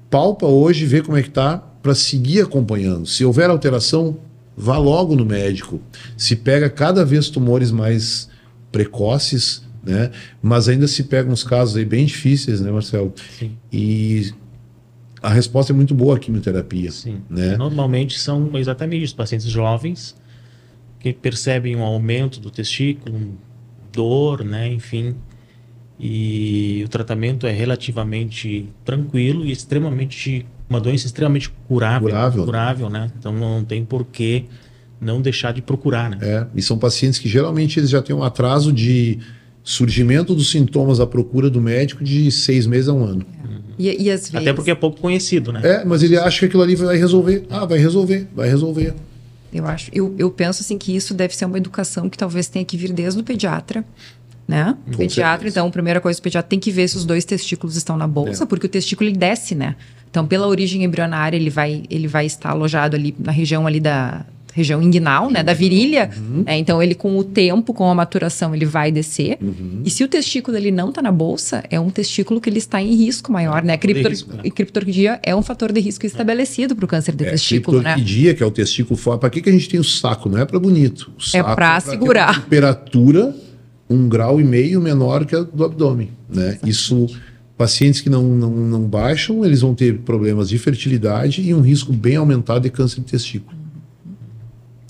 palpa hoje, vê como é que tá, para seguir acompanhando. Se houver alteração, vá logo no médico. Se pega cada vez tumores mais precoces, né? Mas ainda se pegam uns casos aí bem difíceis, né, Marcelo? Sim. E a resposta é muito boa a quimioterapia. Sim. Né? Normalmente são exatamente os pacientes jovens que percebem um aumento do testículo, dor, né, enfim, e o tratamento é relativamente tranquilo e uma doença extremamente curável, né? Então não tem por que não deixar de procurar, né? E são pacientes que geralmente eles já têm um atraso de surgimento dos sintomas à procura do médico de 6 meses a 1 ano. E às vezes... Até porque é pouco conhecido, né? Mas ele acha que aquilo ali vai resolver. Vai resolver. Eu penso assim que isso deve ser uma educação que talvez tenha que vir desde o pediatra, né? O pediatra, então, a primeira coisa, o pediatra tem que ver se os dois testículos estão na bolsa, porque o testículo ele desce, né? Então, pela origem embrionária, ele vai estar alojado ali na região ali da região inguinal, né, da virilha. Então, ele com o tempo, com a maturação, ele vai descer. E se o testículo ele não está na bolsa, é um testículo que ele está em risco maior, né? Criptorquidia é um fator de risco estabelecido para o câncer de testículo, né? Criptorquidia, que é o testículo fora. Para que a gente tem o saco? Não é para bonito. O saco é para segurar. A temperatura 1,5 grau menor que a do abdômen, né? Isso Pacientes que não baixam, eles vão ter problemas de fertilidade e um risco bem aumentado de câncer de testículo.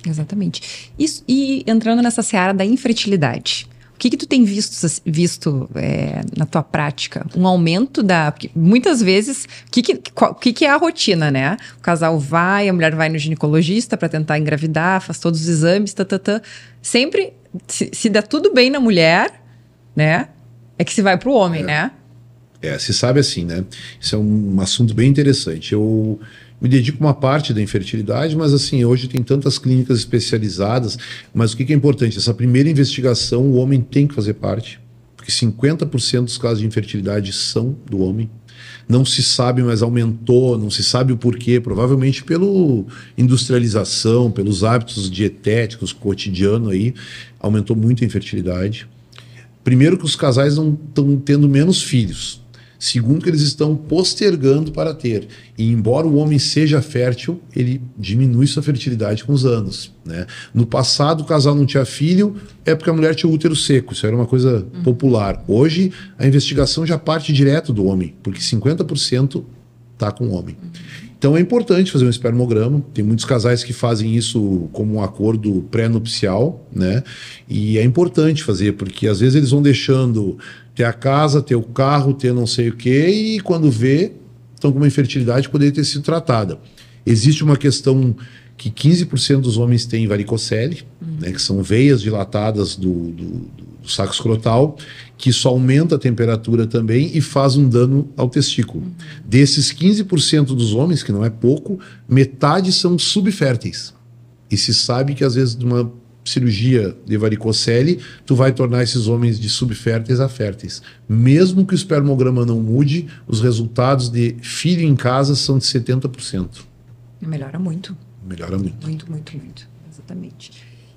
Exatamente. Isso, e entrando nessa seara da infertilidade, o que tu tem visto na tua prática? Um aumento da... Porque muitas vezes, o que é a rotina, né? O casal vai, a mulher vai no ginecologista para tentar engravidar, faz todos os exames, Sempre, se dá tudo bem na mulher, né? É que se vai pro homem, né? Se sabe assim, né? Isso é um assunto bem interessante. Eu me dedico uma parte da infertilidade, mas assim, hoje tem tantas clínicas especializadas, mas o que é importante? Essa primeira investigação, o homem tem que fazer parte, porque 50% dos casos de infertilidade são do homem. Não se sabe, mas aumentou, não se sabe o porquê, provavelmente pela industrialização, pelos hábitos dietéticos cotidianos aí, aumentou muito a infertilidade. Primeiro que os casais não estão tendo menos filhos. Segundo, que eles estão postergando para ter. E embora o homem seja fértil, ele diminui sua fertilidade com os anos, né? No passado, o casal não tinha filho, é porque a mulher tinha o útero seco. Isso era uma coisa popular. Hoje, a investigação já parte direto do homem, porque 50% está com o homem. Então é importante fazer um espermograma. Tem muitos casais que fazem isso como um acordo pré-nupcial, né? E é importante fazer, porque às vezes eles vão deixando ter a casa, ter o carro, ter não sei o quê, e quando vê, estão com uma infertilidade que poderia ter sido tratada. Existe uma questão que 15% dos homens têm varicocele, né, que são veias dilatadas do saco escrotal, que isso aumenta a temperatura também e faz um dano ao testículo. Desses 15% dos homens, que não é pouco, metade são subférteis. E se sabe que às vezes de uma cirurgia de varicocele, tu vai tornar esses homens de subférteis a férteis. Mesmo que o espermograma não mude, os resultados de filho em casa são de 70%. Melhora muito. Melhora muito. Muito. Exatamente.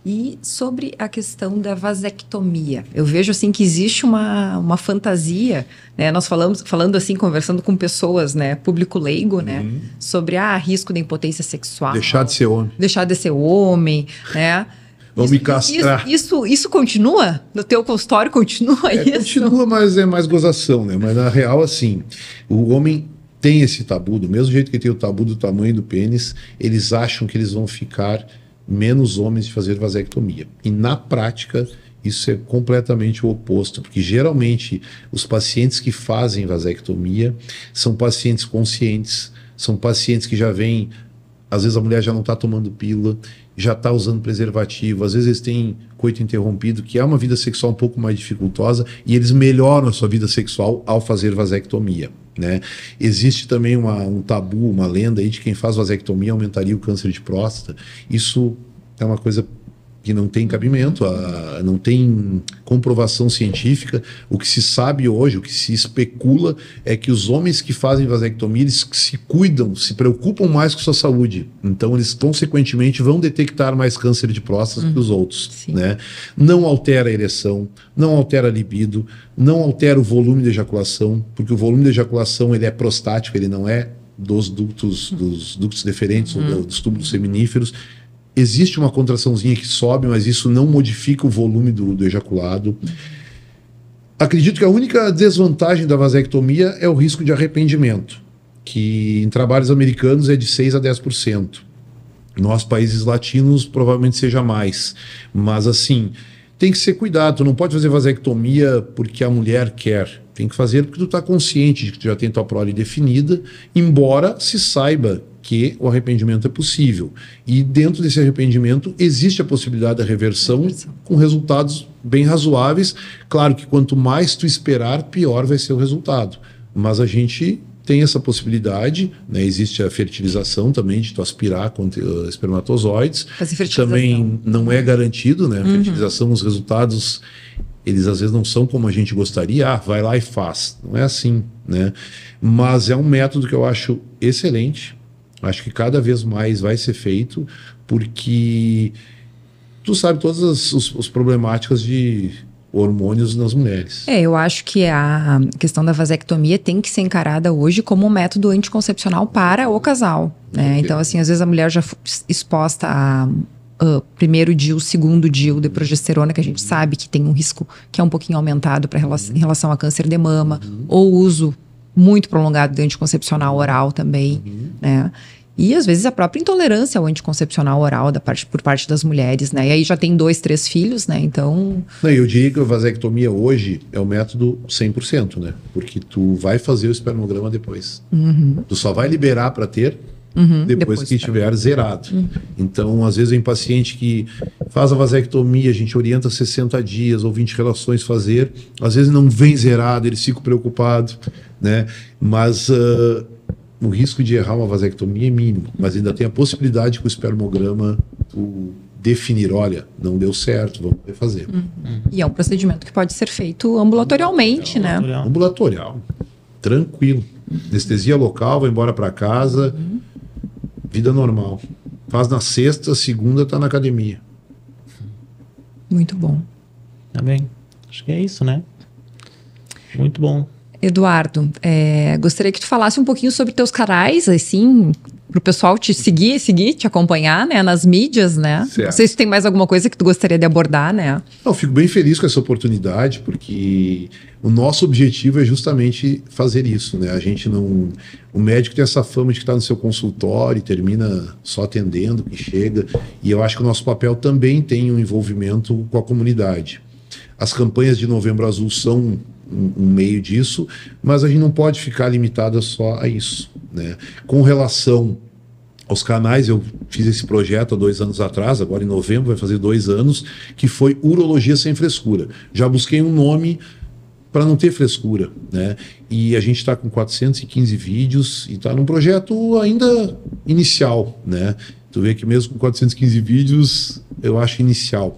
E sobre a questão da vasectomia, eu vejo assim que existe uma fantasia, né? Nós falando assim, conversando com pessoas, né, público leigo, né, sobre risco da impotência sexual. Deixar de ser homem. Deixar de ser homem, né? Vamos me castrar. Isso continua? No teu consultório continua isso? Continua, mas é mais gozação, né? Mas na real, assim, o homem tem esse tabu, do mesmo jeito que tem o tabu do tamanho do pênis, eles acham que eles vão ficar menos homens de fazer vasectomia. E na prática, isso é completamente o oposto, porque geralmente os pacientes que fazem vasectomia são pacientes conscientes, são pacientes que já vêm, às vezes a mulher já não está tomando pílula, já está usando preservativo, às vezes eles têm coito interrompido, que é uma vida sexual um pouco mais dificultosa, e eles melhoram a sua vida sexual ao fazer vasectomia, né? Existe também um tabu, uma lenda aí de quem faz vasectomia aumentaria o câncer de próstata. Isso é uma coisa que não tem cabimento, não tem comprovação científica. O que se sabe hoje, o que se especula é que os homens que fazem vasectomia, eles se cuidam, se preocupam mais com sua saúde. Então eles consequentemente vão detectar mais câncer de próstata que os outros, né? Não altera a ereção, não altera a libido, não altera o volume de ejaculação, porque o volume de ejaculação ele é prostático, ele não é dos ductos deferentes ou dos túbulos seminíferos. Existe uma contraçãozinha que sobe, mas isso não modifica o volume do ejaculado. Acredito que a única desvantagem da vasectomia é o risco de arrependimento, que em trabalhos americanos é de 6 a 10%. Em nossos países latinos provavelmente seja mais. Mas assim, tem que ser cuidado. Tu não pode fazer vasectomia porque a mulher quer. Tem que fazer porque tu está consciente de que tu já tem tua prole definida, embora se saiba que o arrependimento é possível. E dentro desse arrependimento existe a possibilidade da reversão com resultados bem razoáveis. Claro que quanto mais tu esperar, pior vai ser o resultado. Mas a gente tem essa possibilidade, né? Existe a fertilização também, de tu aspirar contra espermatozoides. Também não é garantido, né? A fertilização, os resultados, eles às vezes não são como a gente gostaria. Vai lá e faz. Não é assim, né? Mas é um método que eu acho excelente. Acho que cada vez mais vai ser feito, porque tu sabe todas as problemáticas de hormônios nas mulheres. Eu acho que a questão da vasectomia tem que ser encarada hoje como um método anticoncepcional para o casal, né? Então, assim, às vezes a mulher já exposta a primeiro DIU, segundo DIU de progesterona, que a gente sabe que tem um risco que é um pouquinho aumentado em relação a câncer de mama, ou uso muito prolongado de anticoncepcional oral também, né? E às vezes a própria intolerância ao anticoncepcional oral por parte das mulheres, né? E aí já tem 2, 3 filhos, né? Então... Não, eu diria que a vasectomia hoje é o método 100%, né? Porque tu vai fazer o espermograma depois. Tu só vai liberar para ter depois que estiver zerado. Então, às vezes, em paciente que faz a vasectomia, a gente orienta 60 dias ou 20 relações fazer, às vezes não vem zerado, eles ficam preocupados, né? Mas o risco de errar uma vasectomia é mínimo, mas ainda tem a possibilidade que o espermograma definir, olha, não deu certo, vamos refazer. E é um procedimento que pode ser feito ambulatorialmente, né? Ambulatorial, tranquilo. Anestesia local, vai embora para casa, vida normal. Faz na sexta, segunda tá na academia. Muito bom. Tá bem. Acho que é isso, né? Muito bom. Eduardo, gostaria que tu falasse um pouquinho sobre teus canais, assim, pro pessoal te seguir, te acompanhar, né, nas mídias, né? Certo. Não sei se tem mais alguma coisa que tu gostaria de abordar, né? Eu fico bem feliz com essa oportunidade, porque o nosso objetivo é justamente fazer isso, né? A gente não... O médico tem essa fama de que está no seu consultório e termina só atendendo, que chega, e eu acho que o nosso papel também tem um envolvimento com a comunidade. As campanhas de Novembro Azul são um meio disso, mas a gente não pode ficar limitada só a isso, né? Com relação aos canais, eu fiz esse projeto há 2 anos atrás, agora em novembro vai fazer 2 anos, que foi Urologia Sem Frescura. Já busquei um nome para não ter frescura, né? E a gente está com 415 vídeos e está num projeto ainda inicial, né? Tu vê que mesmo com 415 vídeos, eu acho inicial.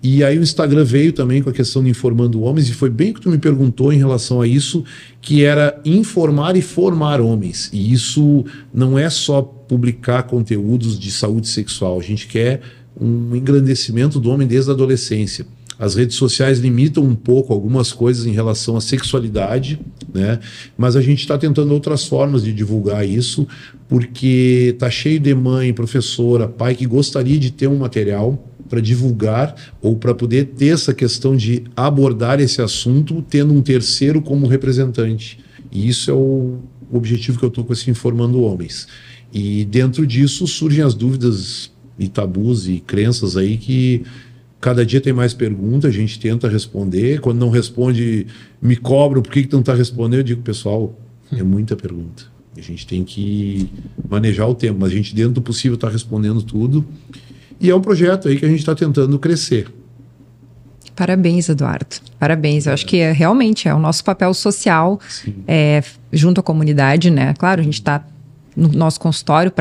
E aí o Instagram veio também com a questão de Informando Homens, e foi bem que tu me perguntou em relação a isso, que era informar e formar homens. E isso não é só publicar conteúdos de saúde sexual, a gente quer um engrandecimento do homem desde a adolescência. As redes sociais limitam um pouco algumas coisas em relação à sexualidade, né? Mas a gente está tentando outras formas de divulgar isso, porque tá cheio de mãe, professora, pai que gostaria de ter um material para divulgar ou para poder ter essa questão de abordar esse assunto tendo um terceiro como representante. E isso é o objetivo que eu estou com esse Informando Homens. E dentro disso surgem as dúvidas e tabus e crenças aí que cada dia tem mais perguntas, a gente tenta responder. Quando não responde, me cobram por que tu não está respondendo. Eu digo, pessoal, é muita pergunta. A gente tem que manejar o tempo, mas a gente, dentro do possível, está respondendo tudo. E é um projeto aí que a gente está tentando crescer. Parabéns, Eduardo. Parabéns. Eu acho que realmente é o nosso papel social junto à comunidade, né? Claro, a gente está no nosso consultório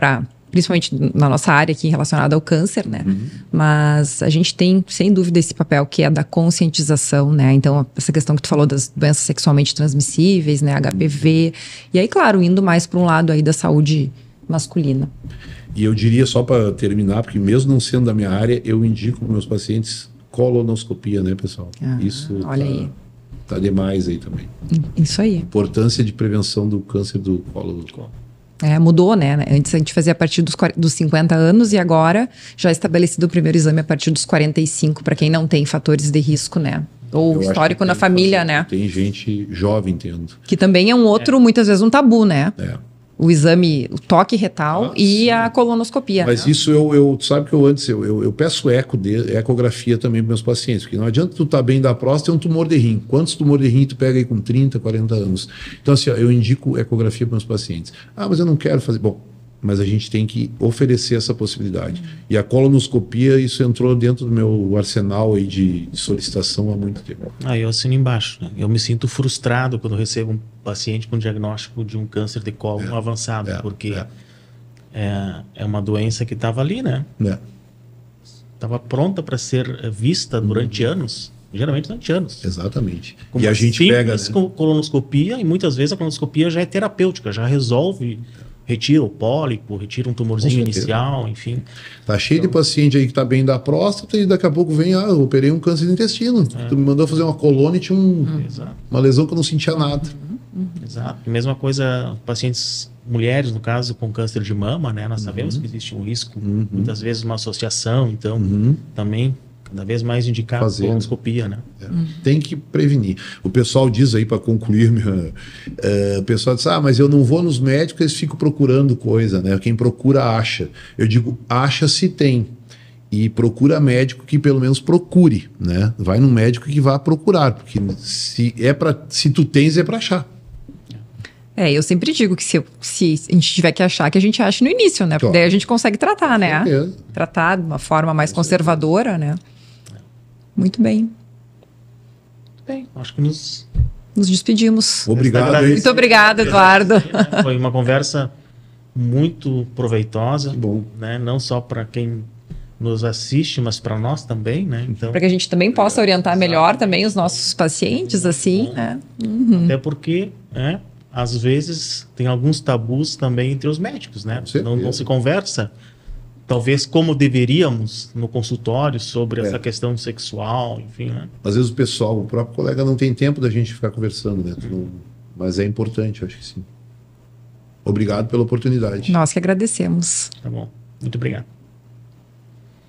principalmente na nossa área aqui relacionada ao câncer, né? Mas a gente tem, sem dúvida, esse papel que é da conscientização, né? Então, essa questão que tu falou das doenças sexualmente transmissíveis, né? HPV. E aí, claro, indo mais para um lado aí da saúde masculina. E eu diria, só para terminar, porque mesmo não sendo da minha área, eu indico para meus pacientes colonoscopia, né, pessoal? Isso olha aí. Tá demais aí também. Isso aí. Importância de prevenção do câncer do colo. Mudou, né? Antes a gente fazia a partir dos 50 anos e agora já é estabelecido o primeiro exame a partir dos 45, para quem não tem fatores de risco, né? Ou histórico na família, né? Tem gente jovem tendo. Que também é um outro, muitas vezes, um tabu, né? O exame, o toque retal e sim. A colonoscopia. Mas né? isso tu sabe que eu peço ecografia também para meus pacientes, porque não adianta tu estar bem da próstata e um tumor de rim. Quantos tumores de rim tu pega aí com 30, 40 anos? Então assim, eu indico ecografia para meus pacientes. Mas eu não quero fazer. Bom, mas a gente tem que oferecer essa possibilidade. E a colonoscopia, isso entrou dentro do meu arsenal aí de solicitação há muito tempo. Eu assino embaixo, né? Eu me sinto frustrado quando recebo um paciente com diagnóstico de um câncer de colo avançado, porque é uma doença que estava ali, né? Estava pronta para ser vista durante anos. Geralmente durante anos. Exatamente. Com e a gente pega colonoscopia, e muitas vezes a colonoscopia já é terapêutica, já resolve, retira o pólipo, retira um tumorzinho inicial, enfim. Tá cheio de paciente aí que tá bem da próstata e daqui a pouco vem, eu operei um câncer de intestino. Tu me mandou fazer uma colônia e tinha uma lesão que eu não sentia nada. Exato. E mesma coisa, pacientes mulheres, no caso, com câncer de mama, né? Nós sabemos que existe um risco, muitas vezes uma associação, então também cada vez mais indicado a colonoscopia, né? Tem que prevenir. O pessoal diz aí, para concluir, o pessoal diz, mas eu não vou nos médicos, eles ficam procurando coisa, né? Quem procura acha. Eu digo, acha se tem. E procura médico que pelo menos procure, né? Vai num médico que vá procurar, porque se tu tens, é para achar. Eu sempre digo que se a gente tiver que achar, que a gente ache no início, né? Porque daí a gente consegue tratar, né? Tratar de uma forma mais conservadora, né? Muito bem. Acho que nos despedimos. Obrigado. Muito obrigado, Eduardo. Foi uma conversa muito proveitosa. Que bom. Né? Não só para quem nos assiste, mas para nós também, né? Então, para que a gente também possa orientar melhor também os nossos pacientes, assim, né? Até porque, às vezes, tem alguns tabus também entre os médicos, né? Não se conversa, talvez, como deveríamos no consultório sobre essa questão sexual, enfim, né? Às vezes o próprio colega não tem tempo da gente ficar conversando, né? Mas é importante, eu acho que sim. Obrigado pela oportunidade. Nós que agradecemos. Tá bom. Muito obrigado.